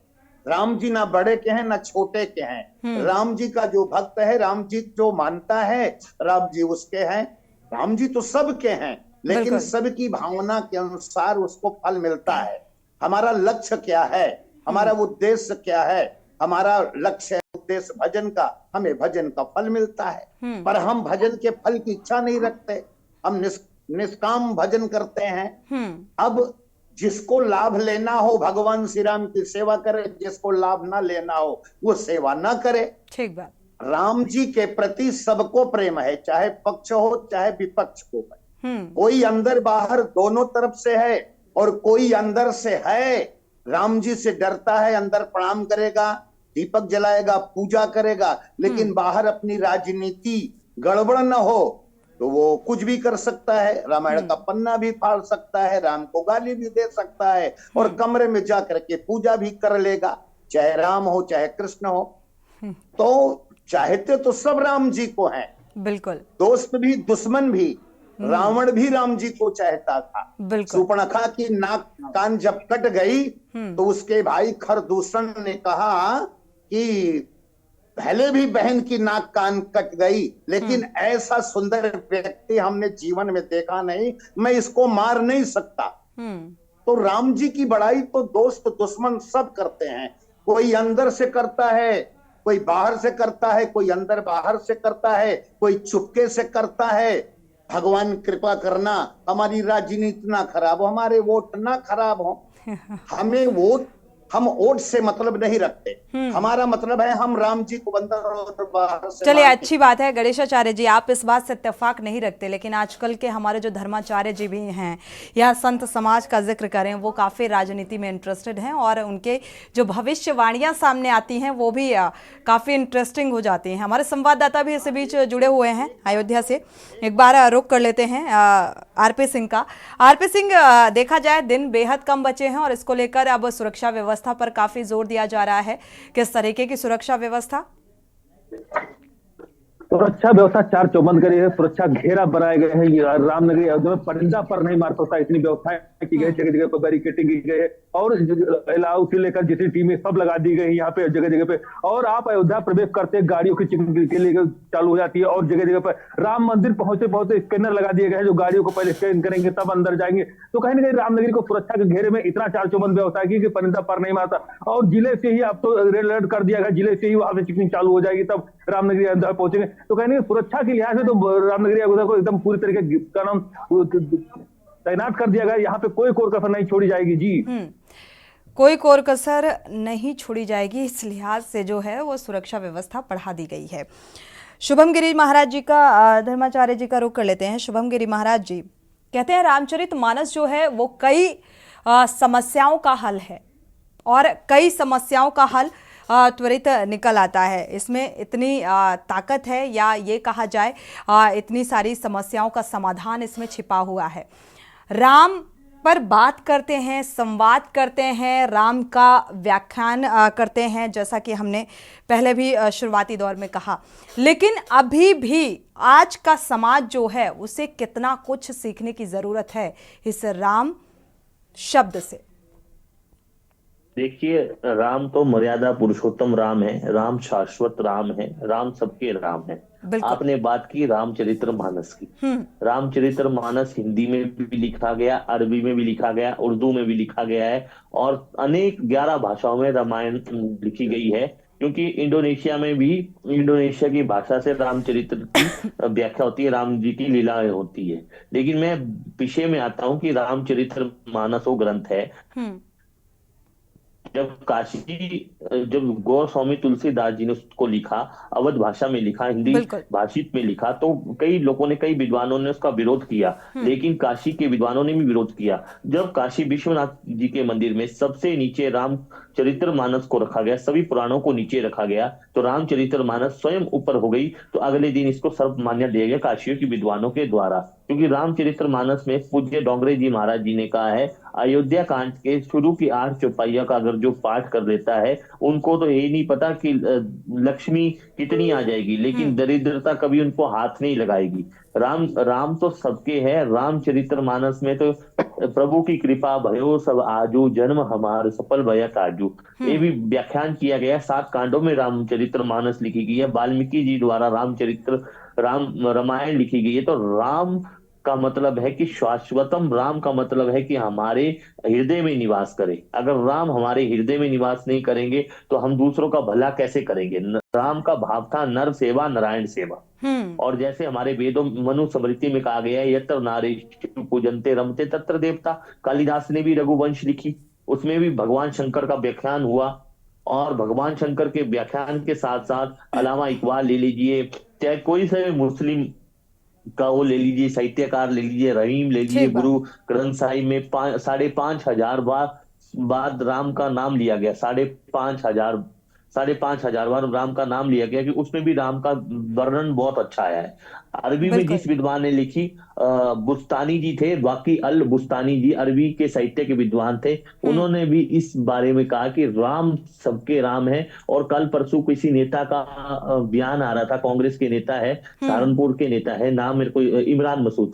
राम जी ना बड़े के हैं ना छोटे के हैं, राम जी का जो भक्त है, राम जी जो मानता है, राम जी उसके हैं। राम जी तो सबके हैं, लेकिन सबकी भावना के अनुसार उसको फल मिलता है। हमारा लक्ष्य क्या है, हमारा उद्देश्य क्या है? हमारा लक्ष्य उद्देश्य भजन का, हमें भजन का फल मिलता है, पर हम भजन के फल की इच्छा नहीं रखते, हम निष्काम भजन करते हैं। अब जिसको लाभ लेना हो भगवान श्री राम की सेवा करे, जिसको लाभ ना लेना हो वो सेवा ना करे। ठीक बात। राम जी के प्रति सबको प्रेम है, चाहे पक्ष हो चाहे विपक्ष को। कोई अंदर बाहर दोनों तरफ से है, और कोई अंदर से है, राम जी से डरता है, अंदर प्रणाम करेगा, दीपक जलाएगा, पूजा करेगा, लेकिन बाहर अपनी राजनीति गड़बड़ न हो तो वो कुछ भी कर सकता है, रामायण का पन्ना भी फाड़ सकता है, राम को गाली भी दे सकता है, और कमरे में जा करके पूजा भी कर लेगा, चाहे राम हो चाहे कृष्ण हो। तो चाहते तो सब राम जी को हैं, बिल्कुल, दोस्त भी दुश्मन भी। रावण भी राम जी को चाहता था। सूर्पणखा की नाक कान जब कट गई तो उसके भाई खरदूषण ने कहा कि पहले भी बहन की नाक कान कट गई, लेकिन ऐसा सुंदर व्यक्ति हमने जीवन में देखा नहीं, मैं इसको मार नहीं सकता। तो राम जी की बड़ाई तो दोस्त दुश्मन सब करते हैं, कोई अंदर से करता है, कोई बाहर से करता है, कोई अंदर बाहर से करता है, कोई चुपके से करता है। भगवान कृपा करना हमारी राजनीति ना खराब हो, हमारे वोट ना खराब हो। हमें वोट, हम वोट से मतलब नहीं रखते, हमारा मतलब है हम राम जी को अंदर और बाहर से। चलिए, अच्छी बात है गणेशाचार्य जी, आप इस बात से इत्तेफाक नहीं रखते, लेकिन आजकल के हमारे जो धर्माचार्य जी भी हैं या संत समाज का जिक्र करें, वो काफ़ी राजनीति में इंटरेस्टेड हैं, और उनके जो भविष्यवाणियां सामने आती हैं वो भी काफ़ी इंटरेस्टिंग हो जाती हैं। हमारे संवाददाता भी इस बीच जुड़े हुए हैं अयोध्या से, एक बार रुक कर लेते हैं आरपी सिंह का। आरपी सिंह, देखा जाए दिन बेहद कम बचे हैं और इसको लेकर अब सुरक्षा व्यवस्था पर काफी जोर दिया जा रहा है, किस तरीके की सुरक्षा व्यवस्था? सुरक्षा व्यवस्था चार चौबंद करी है, सुरक्षा घेरा बनाए गए हैं। रामनगरी अयोध्या में परिंदा पर नहीं मार सकता, इतनी व्यवस्थाएं की गई, जगह जगह पर बैरिकेटिंग की गई है और अलाउ से लेकर जितनी टीमें सब लगा दी गई यहाँ पे जगह जगह पे। और आप अयोध्या प्रवेश करते गाड़ियों की चेकिंग के लिए चालू हो जाती है और जगह जगह पर राम मंदिर पहुंचे पहुंचे स्कैनर लगा दिए गए हैं, जो गाड़ियों को पहले स्कैन करेंगे तब अंदर जाएंगे। तो कहीं ना कहीं रामनगरी को सुरक्षा के घेरे में इतना चार चौबंद व्यवस्था की कि परिंदा पर नहीं मारता। और जिले से ही अब तो रेड अलर्ट कर दिया गया, जिले से ही वहां पे चेकिंग चालू हो जाएगी, तब रामनगरी अयोध्या पहुंचेंगे। तो कहने सुरक्षा के लिहाज से तो रामनगरी अयोध्या को एकदम पूरी तरीके का नाम तैनात कर दिया गया। यहाँ पे कोई कोर कसर नहीं छोड़ी जाएगी जी। कोई कोर कसर नहीं छोड़ी जाएगी, इस लिहाज से जो है वो सुरक्षा व्यवस्था बढ़ा दी गई है। शुभम गिरी महाराज जी का, धर्माचार्य जी का रुख कर लेते हैं। शुभम गिरी महाराज जी कहते हैं रामचरितमानस जो है वो कई समस्याओं का हल है और कई समस्याओं का हल त्वरित निकल आता है। इसमें इतनी ताकत है या ये कहा जाए इतनी सारी समस्याओं का समाधान इसमें छिपा हुआ है। राम पर बात करते हैं, संवाद करते हैं, राम का व्याख्यान करते हैं, जैसा कि हमने पहले भी शुरुआती दौर में कहा। लेकिन अभी भी आज का समाज जो है उसे कितना कुछ सीखने की ज़रूरत है इस राम शब्द से। देखिए, राम तो मर्यादा पुरुषोत्तम राम है, राम शाश्वत राम है, राम सबके राम है। आपने बात की रामचरितमानस की। रामचरितमानस हिंदी में भी लिखा गया, अरबी में भी लिखा गया, उर्दू में भी लिखा गया है और अनेक 11 भाषाओं में रामायण लिखी गई है। क्योंकि इंडोनेशिया में भी इंडोनेशिया की भाषा से रामचरित्र की व्याख्या होती है, राम जी की लीलाएं होती है। लेकिन मैं विषय में आता हूँ कि रामचरितमानस वो ग्रंथ है जब गोस्वामी तुलसीदास जी ने उसको लिखा, अवध भाषा में लिखा, हिंदी भाषित में लिखा, तो कई लोगों ने, कई विद्वानों ने उसका विरोध किया। लेकिन काशी के विद्वानों ने भी विरोध किया। जब काशी विश्वनाथ जी के मंदिर में सबसे नीचे रामचरितमानस को रखा गया, सभी पुराणों को नीचे रखा गया, तो रामचरितमानस स्वयं ऊपर हो गई। तो अगले दिन इसको सर्वमान्य दिया गया काशियों के विद्वानों के द्वारा। क्योंकि रामचरितमानस में पूज्य डोंगरे जी महाराज जी ने कहा है, अयोध्या कांड के शुरू की 8 चौपाइयों का अगर जो पाठ कर लेता है, उनको तो ये नहीं पता कि लक्ष्मी कितनी आ जाएगी, लेकिन दरिद्रता कभी उनको हाथ नहीं लगाएगी। राम तो सबके है। रामचरितमानस में तो प्रभु की कृपा भयो सब आजू, जन्म हमार सफल भया काजू, ये भी व्याख्यान किया गया। 7 कांडों में रामचरितमानस लिखी गई है। वाल्मीकि जी द्वारा रामायण लिखी गई है। तो राम का मतलब है कि शाश्वतम, राम का मतलब है कि हमारे हृदय में निवास करे। अगर राम हमारे हृदय में निवास नहीं करेंगे तो हम दूसरों का भला कैसे करेंगे। राम का भाव था नर सेवा नारायण सेवा। और जैसे हमारे वेदों मनुस्मृति में कहा गया है, यत्र नारीषु पूजन्ते रमते तत्र देवता। कालिदास ने भी रघुवंश लिखी, उसमें भी भगवान शंकर का व्याख्यान हुआ। और भगवान शंकर के व्याख्यान के साथ साथ अलामा इकबाल ले लीजिए, चाहे कोई से मुस्लिम का वो ले लीजिए, साहित्यकार ले लीजिए, रहीम ले लीजिए, गुरु ग्रंथ साहिब में 5,500 बार राम का नाम लिया गया। 5,500 बार राम का नाम लिया गया कि उसमें भी राम का वर्णन बहुत अच्छा आया है। अरबी में जिस विद्वान ने लिखी, बुस्तानी जी थे, वाकी अल बुस्तानी जी अरबी के साहित्य के विद्वान थे। उन्होंने भी इस बारे में कहा कि राम सबके राम है। और कल परसों किसी नेता का बयान आ रहा था, कांग्रेस के नेता है, सहारनपुर के नेता है, नाम मेरे को इमरान मसूद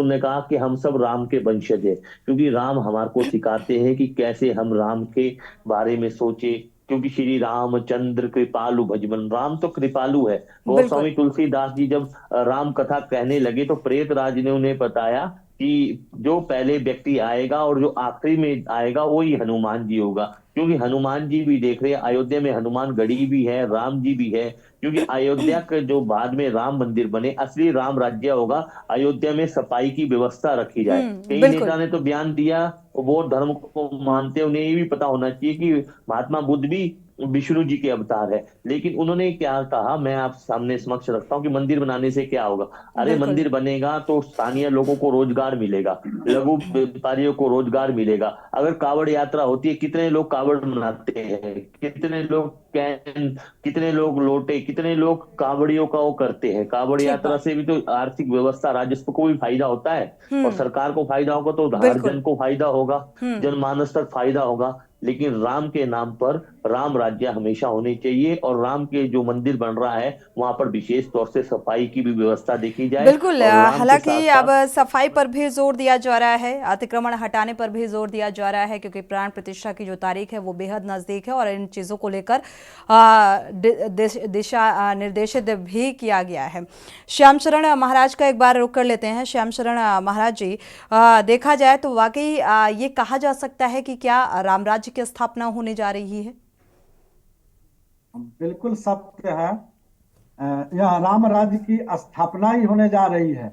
ने कहा कि हम सब राम के वंशज है। क्योंकि राम हमारे को सिखाते हैं कि कैसे हम राम के बारे में सोचे। क्योंकि श्री रामचंद्र कृपालु भजबन, राम तो कृपालु है। गोस्वामी तुलसीदास जी जब राम कथा कहने लगे तो प्रेत राज ने उन्हें बताया कि जो पहले व्यक्ति आएगा और जो आखिरी में आएगा वही हनुमान जी होगा। क्योंकि हनुमान जी भी देख रहे हैं, अयोध्या में हनुमान गढ़ी भी है, राम जी भी है। क्योंकि अयोध्या के जो बाद में राम मंदिर बने, असली राम राज्य होगा, अयोध्या में सफाई की व्यवस्था रखी जाए। कई नेता ने तो बयान दिया, वो धर्म को मानते, उन्हें ये भी पता होना चाहिए कि महात्मा बुद्ध भी विष्णु जी के अवतार है। लेकिन उन्होंने क्या कहा, मैं आप सामने समक्ष रखता हूँ कि मंदिर बनाने से क्या होगा। अरे मंदिर बनेगा तो स्थानीय लोगों को रोजगार मिलेगा, लघु व्यापारियों को रोजगार मिलेगा। अगर कावड़ यात्रा होती है, कितने लोग कावड़ बनाते हैं, कितने लोग लोटे, कितने लोग कावड़ियों का वो करते हैं। कावड़ यात्रा से भी तो आर्थिक व्यवस्था, राजस्व को भी फायदा होता है और सरकार को फायदा होगा तो हर जन को फायदा होगा, जनमानस तक फायदा होगा। लेकिन राम के नाम पर राम राज्य हमेशा होनी चाहिए, और राम के जो मंदिर बन रहा है वहां पर विशेष तौर से सफाई की भी व्यवस्था देखी जाए। बिल्कुल। और राम के हालांकि साथ अब सफाई पर भी जोर दिया जा रहा है, अतिक्रमण हटाने पर भी जोर दिया जा रहा है, क्योंकि प्राण प्रतिष्ठा की जो तारीख है वो बेहद नजदीक है और इन चीजों को लेकर दिशा निर्देशित भी किया गया है। श्याम शरण महाराज का एक बार रुख कर लेते हैं। श्याम शरण महाराज जी, देखा जाए तो वाकई ये कहा जा सकता है कि क्या राम राज्य की स्थापना होने जा रही है? बिल्कुल सत्य है। यह राम राज्य की स्थापना ही होने जा रही है।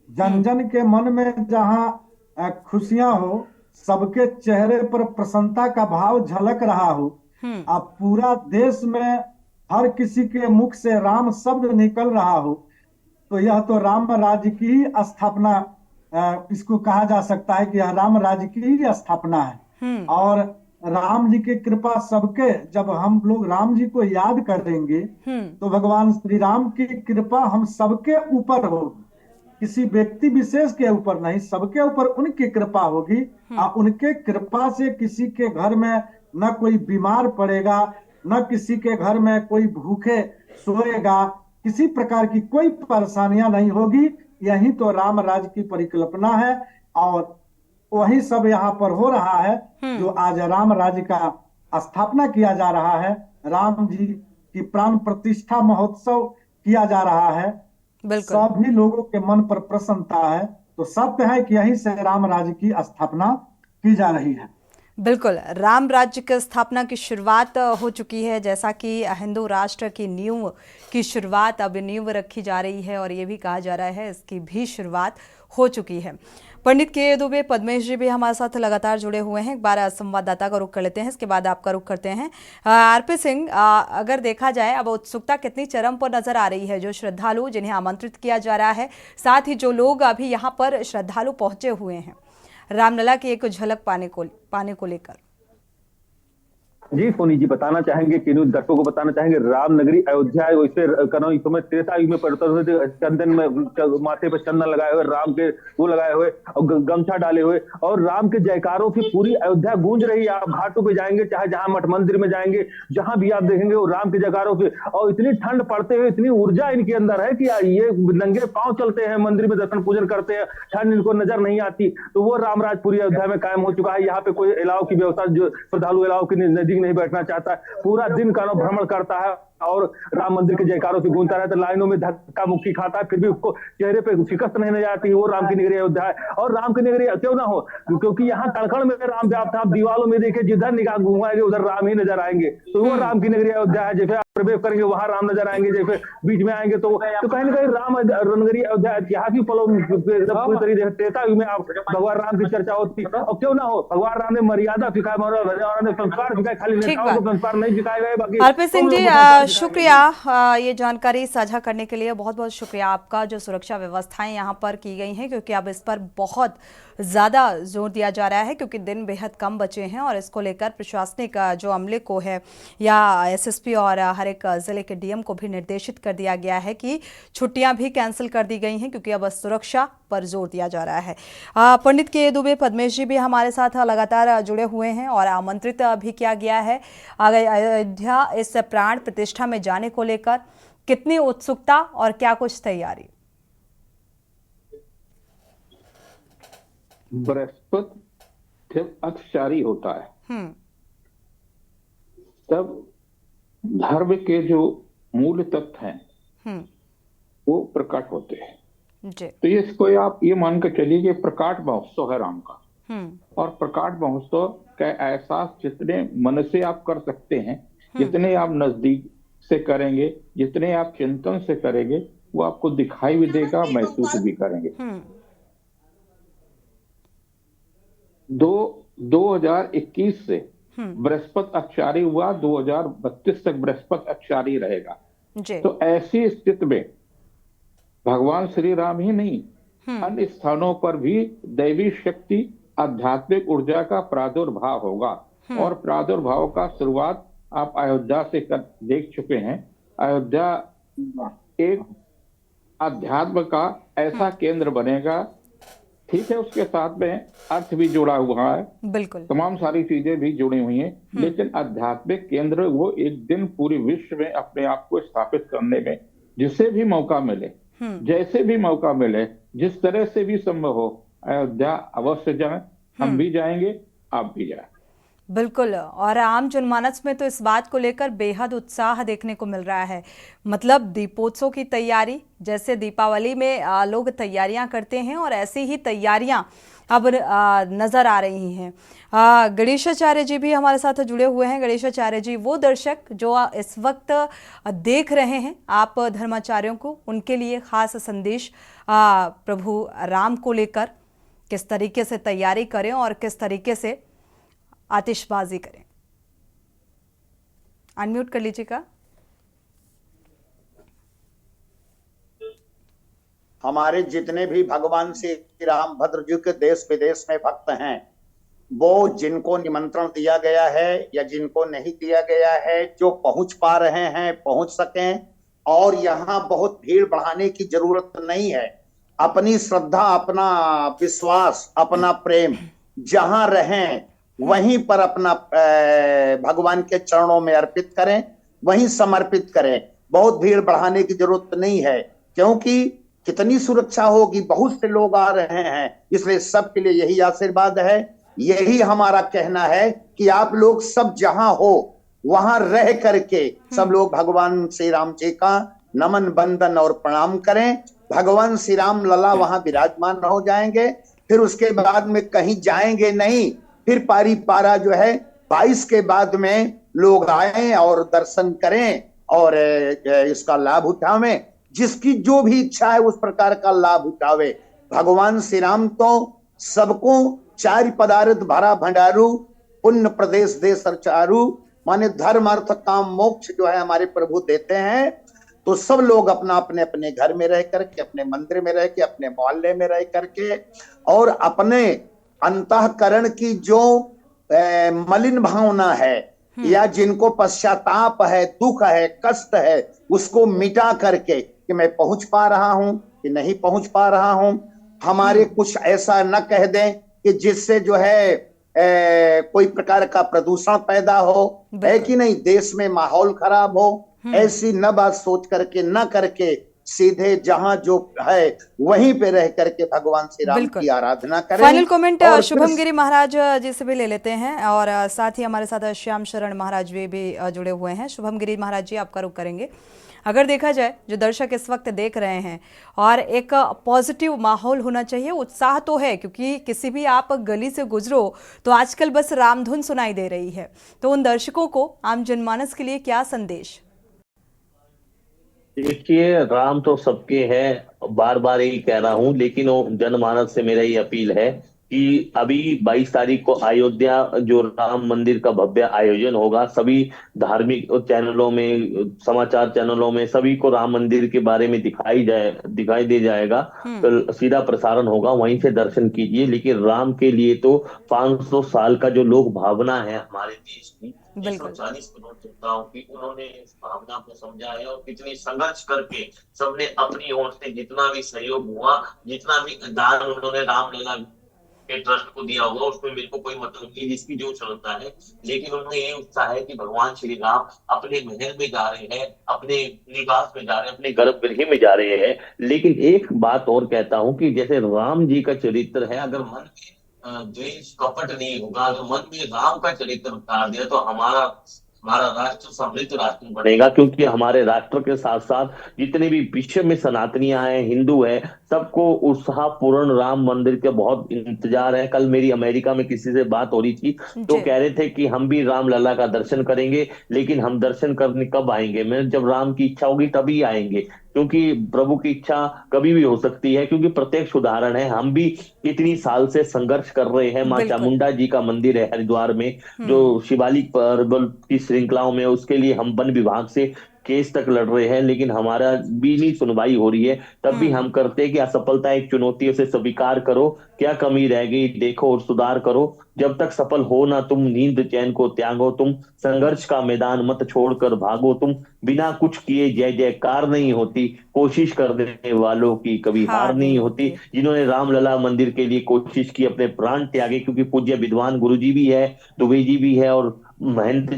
जन जन के मन में जहां खुशियां हो, सबके चेहरे पर प्रसन्नता का भाव झलक रहा हो, अब पूरा देश में हर किसी के मुख से राम शब्द निकल रहा हो, तो यह तो राम राज्य की ही स्थापना, इसको कहा जा सकता है कि यह राम राज्य की ही स्थापना है। और राम जी की कृपा सबके, जब हम लोग राम जी को याद करेंगे तो भगवान श्री राम की कृपा हम सबके ऊपर होगी, किसी व्यक्ति विशेष के ऊपर नहीं, सबके ऊपर उनकी कृपा होगी। और उनके कृपा से किसी के घर में न कोई बीमार पड़ेगा, न किसी के घर में कोई भूखे सोएगा, किसी प्रकार की कोई परेशानियां नहीं होगी। यही तो राम राज्य की परिकल्पना है और वही सब यहाँ पर हो रहा है, जो आज राम राज्य का स्थापना किया जा रहा है। राम जी की प्राण प्रतिष्ठा महोत्सव किया जा रहा है। सभी लोगों के मन पर प्रसन्नता है, तो सत्य है कि यहीं से राम राज्य की स्थापना की जा रही है। बिल्कुल, राम राज्य की स्थापना की शुरुआत हो चुकी है, जैसा कि हिंदू राष्ट्र की नींव की शुरुआत अब नींव रखी जा रही है और ये भी कहा जा रहा है इसकी भी शुरुआत हो चुकी है। पंडित के दुबे पद्मेश जी भी हमारे साथ लगातार जुड़े हुए हैं। एक बार संवाददाता का रुख कर लेते हैं, इसके बाद आपका रुख करते हैं। आरपी सिंह, अगर देखा जाए अब उत्सुकता कितनी चरम पर नजर आ रही है, जो श्रद्धालु जिन्हें आमंत्रित किया जा रहा है, साथ ही जो लोग अभी यहाँ पर श्रद्धालु पहुंचे हुए हैं रामलला की एक झलक पाने को लेकर। जी सोनी जी, बताना चाहेंगे कि दर्शकों को बताना चाहेंगे, राम नगरी अयोध्या वैसे इस समय त्रेता युग में परिवर्तन हुए, चंदन में माथे पर चंदन लगाए हुए, राम के वो लगाए हुए और गमछा डाले हुए, और राम के जयकारों की पूरी अयोध्या गूंज रही है। आप घाटों पे जाएंगे, चाहे जहां मठ मंदिर में जाएंगे, जहां भी आप देखेंगे वो राम के जयकारों की, और इतनी ठंड पड़ते हुए इतनी ऊर्जा इनके अंदर है कि ये नंगे पांव चलते हैं, मंदिर में दर्शन पूजन करते हैं, ठंड इनको नजर नहीं आती। तो वो रामराज पूरी अयोध्या में कायम हो चुका है। यहाँ पे कोई अलाव की व्यवस्था, जो श्रद्धालु अलाव की नजदीक नहीं बैठना चाहता है, पूरा दिन का भ्रमण करता है और राम मंदिर के जयकारों से गूंजता रहता है, लाइनों में धक्का मुक्की खाता है, फिर भी उसको चेहरे पे शिकस्त नहीं नजर आती। वो राम की नगरी अयोध्या है, और राम की नगरी क्यों ना हो, क्योंकि यहाँ कड़कड़ में राम व्याप्त है। आप दीवारों में देखिए, जिधर निगाह घुमाएंगे उधर राम ही नजर आएंगे। तो वो राम की नगरी अयोध्या है। जैसे आप प्रवेश करेंगे वहां राम नजर आएंगे, जैसे बीच में आएंगे तो कहीं ना कहीं राम नगरी अयोध्या यहाँ की पलों पूरी तरीके त्रेता युग में आप भगवान राम की चर्चा होती। और क्यों ना हो, भगवान राम ने मर्यादा सिखाया, ने संस्कार सिखाए, खाली नेताओं को संस्कार नहीं सिखाए गए। बाकी आरपी सिंह जी, शुक्रिया ये जानकारी साझा करने के लिए, बहुत बहुत शुक्रिया आपका। जो सुरक्षा व्यवस्थाएं यहाँ पर की गई हैं, क्योंकि अब इस पर बहुत ज़्यादा जोर दिया जा रहा है, क्योंकि दिन बेहद कम बचे हैं और इसको लेकर प्रशासनिक जो अमले को है या एसएसपी और हर एक जिले के डीएम को भी निर्देशित कर दिया गया है कि छुट्टियां भी कैंसिल कर दी गई हैं, क्योंकि अब सुरक्षा पर जोर दिया जा रहा है। पंडित के दुबे पद्मेश जी भी हमारे साथ लगातार जुड़े हुए हैं और आमंत्रित भी किया गया है। अयोध्या इस प्राण प्रतिष्ठा में जाने को लेकर कितनी उत्सुकता और क्या कुछ तैयारी? बृहस्पति जब अक्षचारी होता है तब धर्म के जो मूल तत्व हैं वो प्रकट होते हैं। तो इसको आप ये मान कर चलिए कि प्रकाट महोत्सव है राम का। और प्रकाट महोत्सव का एहसास जितने मन से आप कर सकते हैं, जितने आप नजदीक से करेंगे, जितने आप चिंतन से करेंगे, वो आपको दिखाई भी देगा, महसूस भी करेंगे। 2021 से बृहस्पति अक्षारी हुआ, 2032 तक बृहस्पति अक्षारी रहेगा। तो ऐसी स्थिति में भगवान श्री राम ही नहीं, अन्य स्थानों पर भी दैवी शक्ति, आध्यात्मिक ऊर्जा का प्रादुर्भाव होगा। और प्रादुर्भाव का शुरुआत आप अयोध्या से देख चुके हैं। अयोध्या एक अध्यात्म का ऐसा केंद्र बनेगा ठीक है, उसके साथ में अर्थ भी जुड़ा हुआ है, बिल्कुल। तमाम सारी चीजें भी जुड़ी हुई हैं, लेकिन आध्यात्मिक केंद्र वो एक दिन पूरे विश्व में अपने आप को स्थापित करने में जिसे भी मौका मिले, जैसे भी मौका मिले, जिस तरह से भी संभव हो, अयोध्या अवश्य जाएं। हम भी जाएंगे, आप भी जाएं। बिल्कुल। और आम जनमानस में तो इस बात को लेकर बेहद उत्साह देखने को मिल रहा है। मतलब दीपोत्सव की तैयारी, जैसे दीपावली में लोग तैयारियां करते हैं, और ऐसी ही तैयारियां अब नजर आ रही हैं। गणेशाचार्य जी भी हमारे साथ जुड़े हुए हैं। गणेशाचार्य जी, वो दर्शक जो इस वक्त देख रहे हैं आप धर्माचार्यों को, उनके लिए खास संदेश प्रभु राम को लेकर, किस तरीके से तैयारी करें और किस तरीके से आतिशबाजी करें। अनम्यूट कर लीजिएगा। हमारे जितने भी भगवान श्री रामभद्र जी के देश विदेश में भक्त हैं, वो जिनको निमंत्रण दिया गया है या जिनको नहीं दिया गया है, जो पहुंच पा रहे हैं पहुंच सकें। और यहाँ बहुत भीड़ बढ़ाने की जरूरत नहीं है। अपनी श्रद्धा, अपना विश्वास, अपना प्रेम जहां रहें वहीं पर अपना भगवान के चरणों में अर्पित करें, वहीं समर्पित करें। बहुत भीड़ बढ़ाने की जरूरत नहीं है, क्योंकि कितनी सुरक्षा होगी, बहुत से लोग आ रहे हैं। इसलिए सबके लिए यही आशीर्वाद है, यही हमारा कहना है कि आप लोग सब जहां हो वहां रह करके सब लोग भगवान श्री राम जी का नमन बंदन और प्रणाम करें। भगवान श्री राम लला वहां विराजमान हो जाएंगे। फिर उसके बाद में कहीं जाएंगे नहीं, फिर पारी पारा जो है 22 के बाद में लोग आए और दर्शन करें और इसका लाभ उठावें। जिसकी जो भी इच्छा है उस प्रकार का लाभ उठावे। भगवान श्री राम तो सबको 4 पदार्थ भरा भंडारू, पुण्य प्रदेश दे सरचारू, माने धर्म अर्थ काम मोक्ष जो है हमारे प्रभु देते हैं। तो सब लोग अपना अपने अपने घर में रह करके, अपने मंदिर में रह के, अपने मोहल्ले में रह करके, और अपने अंतःकरण की जो मलिन भावना है या जिनको पश्चाताप है, दुख है, कष्ट है, उसको मिटा करके कि मैं पहुंच पा रहा हूं कि नहीं पहुंच पा रहा हूं। हमारे कुछ ऐसा न कह दें कि जिससे जो है कोई प्रकार का प्रदूषण पैदा हो, है कि नहीं, देश में माहौल खराब हो। ऐसी न बात सोच करके, न करके सीधे जहां जो है वहीं पे रह करके भगवान श्री राम की आराधना करें। फाइनल कमेंट शुभम गिरी महाराज जी से भी ले लेते हैं, और साथ ही हमारे साथ श्याम शरण महाराज भी जुड़े हुए हैं। शुभम गिरी महाराज जी, आपका रुख करेंगे। अगर देखा जाए, जो दर्शक इस वक्त देख रहे हैं, और एक पॉजिटिव माहौल होना चाहिए, उत्साह तो है, क्योंकि किसी भी आप गली से गुजरो तो आजकल बस रामधुन सुनाई दे रही है। तो उन दर्शकों को, आम जनमानस के लिए क्या संदेश? देखिए, राम तो सबके हैं, बार बार यही कह रहा हूं, लेकिन वो जनमानस से मेरा ये अपील है कि अभी 22 तारीख को अयोध्या जो राम मंदिर का भव्य आयोजन होगा, सभी धार्मिक चैनलों में, समाचार चैनलों में सभी को राम मंदिर के बारे में दिखाई दे जाएगा। तो सीधा प्रसारण होगा, वहीं से दर्शन कीजिए। लेकिन राम के लिए तो 500 साल का जो लोक भावना है हमारे देश की, 140 करोड़ जनताओं की, उन्होंने इस भावना को समझा है, और कितनी संघर्ष करके सबने अपनी ओर से जितना भी सहयोग हुआ, जितना भी दान उन्होंने रामलला के ट्रस्ट को दिया होगा, उसमें मेरे को कोई मतलब नहीं, जिसकी जो चलता है। लेकिन उनमें ये उत्साह है कि भगवान श्री राम अपने महल में जा रहे हैं, अपने निवास में जा रहे हैं, अपने गर्भगृह में जा रहे हैं। लेकिन एक बात और कहता हूं कि जैसे राम जी का चरित्र है, अगर मन में द्वेष कपट नहीं होगा, अगर मन में राम का चरित्र उतार दिया, तो हमारा राष्ट्र समृद्ध राष्ट्र बनेगा। क्योंकि हमारे राष्ट्र के साथ साथ जितने भी विश्व में सनातनियां हैं, हिंदू है, सबको उत्साहपूर्ण राम मंदिर के बहुत इंतजार है। कल मेरी अमेरिका में किसी से बात हो रही थी, तो कह रहे थे कि हम भी राम लला का दर्शन करेंगे, लेकिन हम दर्शन करने कब आएंगे? मैं, जब राम की इच्छा होगी तभी आएंगे, क्योंकि प्रभु की इच्छा कभी भी हो सकती है। क्योंकि प्रत्यक्ष उदाहरण है, हम भी इतनी साल से संघर्ष कर रहे हैं। मां चामुंडा जी का मंदिर है हरिद्वार में, जो शिवालिक पर्वत की श्रृंखलाओं में, उसके लिए हम वन विभाग से केस तक लड़ रहे हैं, लेकिन हमारा भी नहीं सुनवाई हो रही है। तब भी हम करते हैं कि असफलता एक चुनौती, उसे स्वीकार करो, क्या कमी रह गई देखो और सुधार करो। जब तक सफल हो ना तुम नींद चैन को त्यागो तुम, संघर्ष का मैदान मत छोड़कर भागो तुम, बिना कुछ किए जय जयकार नहीं होती, कोशिश करने वालों की कभी हार नहीं होती। जिन्होंने रामलला मंदिर के लिए कोशिश की, अपने प्राण त्यागे, क्योंकि पूज्य विद्वान गुरु जी भी है, दुबे जी भी है, और महंत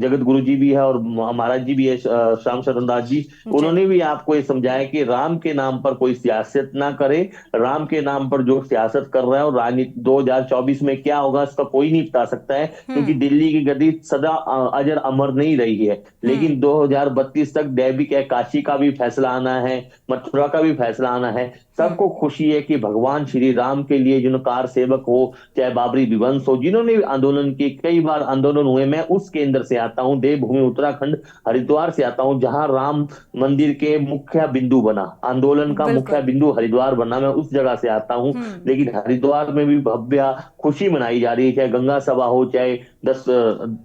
जगत गुरु जी भी है, और महाराज जी भी है, श्याम शरण दास जी, उन्होंने भी आपको ये समझाया कि राम के नाम पर कोई सियासत ना करे। राम के नाम पर जो सियासत कर रहा है, और राजनीति 2024 में क्या होगा इसका कोई नहीं बता सकता है, क्योंकि दिल्ली की गद्दी सदा अजर अमर नहीं रही है। लेकिन 2032 तक दैविक है, काशी का भी फैसला आना है, मथुरा का भी फैसला आना है। सबको खुशी है कि भगवान श्री राम के लिए जिन कार सेवक हो, चाहे बाबरी विध्वंस हो, जिन्होंने भी आंदोलन किए, कई बार आंदोलन हुए। मैं उस केंद्र से आता हूं, देवभूमि उत्तराखंड हरिद्वार से आता हूं, जहां राम मंदिर के मुख्य बिंदु बना, आंदोलन का मुख्य बिंदु हरिद्वार बना, मैं उस जगह से आता हूं। लेकिन हरिद्वार में भी भव्य खुशी मनाई जा रही है, चाहे गंगा सभा हो, चाहे 10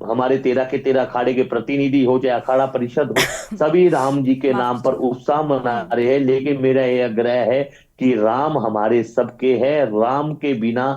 हमारे 13 के 13 अखाड़े के प्रतिनिधि हो, चाहे अखाड़ा परिषद हो, सभी राम जी के नाम पर उत्साह मना रहे हैं। लेकिन मेरा यह आग्रह है कि राम हमारे सबके है, राम के बिना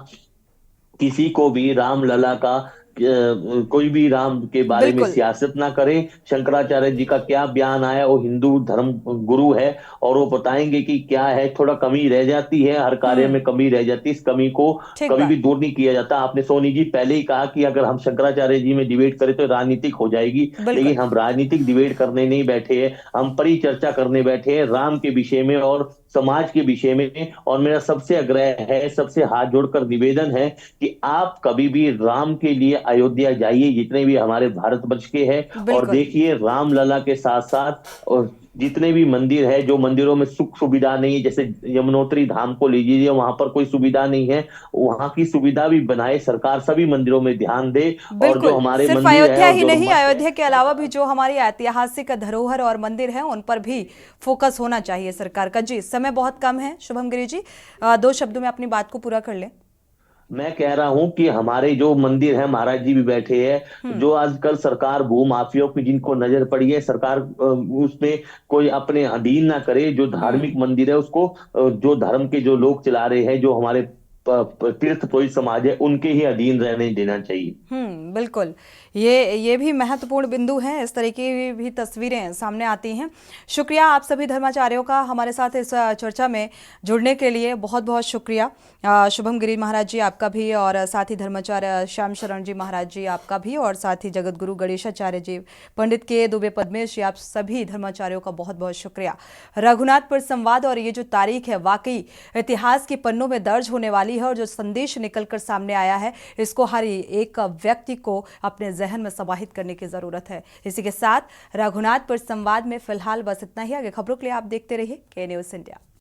किसी को भी राम लला का कोई भी राम के बारे में सियासत ना करे। शंकराचार्य जी का क्या बयान आया, वो हिंदू धर्म गुरु है, और वो बताएंगे कि क्या है। थोड़ा कमी रह जाती है, हर कार्य में कमी रह जाती है, इस कमी को कभी भी दूर नहीं किया जाता। आपने सोनी जी पहले ही कहा कि अगर हम शंकराचार्य जी में डिबेट करें तो राजनीतिक हो जाएगी, लेकिन हम राजनीतिक डिबेट करने नहीं बैठे हैं, हम परिचर्चा करने बैठे हैं राम के विषय में और समाज के विषय में। और मेरा सबसे आग्रह है, सबसे हाथ जोड़कर निवेदन है कि आप कभी भी राम के लिए अयोध्या जाइए, जितने भी हमारे भारतवर्ष के हैं, और देखिए रामलला के साथ साथ और जितने भी मंदिर है, जो मंदिरों में सुख सुविधा नहीं है, जैसे यमुनोत्री धाम को लीजिए, वहां पर कोई सुविधा नहीं है, वहां की सुविधा भी बनाए सरकार, सभी मंदिरों में ध्यान दे। और जो हमारे सिर्फ मंदिर अयोध्या है, ही नहीं, अयोध्या के अलावा भी जो हमारी ऐतिहासिक धरोहर और मंदिर है उन पर भी फोकस होना चाहिए सरकार का। जी, समय बहुत कम है, शुभम गिरी जी 2 शब्दों में अपनी बात को पूरा कर लें। मैं कह रहा हूं कि हमारे जो मंदिर है, महाराज जी भी बैठे हैं, जो आजकल सरकार भू माफियाओं की जिनको नजर पड़ी है, सरकार उसमें कोई अपने अधीन ना करे। जो धार्मिक मंदिर है उसको जो धर्म के जो लोग चला रहे हैं, जो हमारे तीर्थ पुरोहित समाज है, उनके ही अधीन रहने देना चाहिए। बिल्कुल, ये भी महत्वपूर्ण बिंदु हैं। इस तरह की भी तस्वीरें सामने आती हैं। शुक्रिया आप सभी धर्माचार्यों का हमारे साथ इस चर्चा में जुड़ने के लिए, बहुत बहुत शुक्रिया। शुभम गिरी महाराज जी आपका भी, और साथ ही धर्माचार्य श्याम शरण जी महाराज जी आपका भी, और साथ ही जगत गुरु गणेशाचार्य जी, पंडित के दुबे पद्मेश जी, आप सभी धर्माचार्यों का बहुत बहुत शुक्रिया। रघुनाथपुर संवाद और ये जो तारीख है वाकई इतिहास के पन्नों में दर्ज होने वाली है, और जो संदेश निकलकर सामने आया है इसको हर एक व्यक्ति को अपने जहन में समाहित करने की जरूरत है। इसी के साथ रघुनाथपुर संवाद में फिलहाल बस इतना ही। आगे खबरों के लिए आप देखते रहिए के न्यूज़ इंडिया।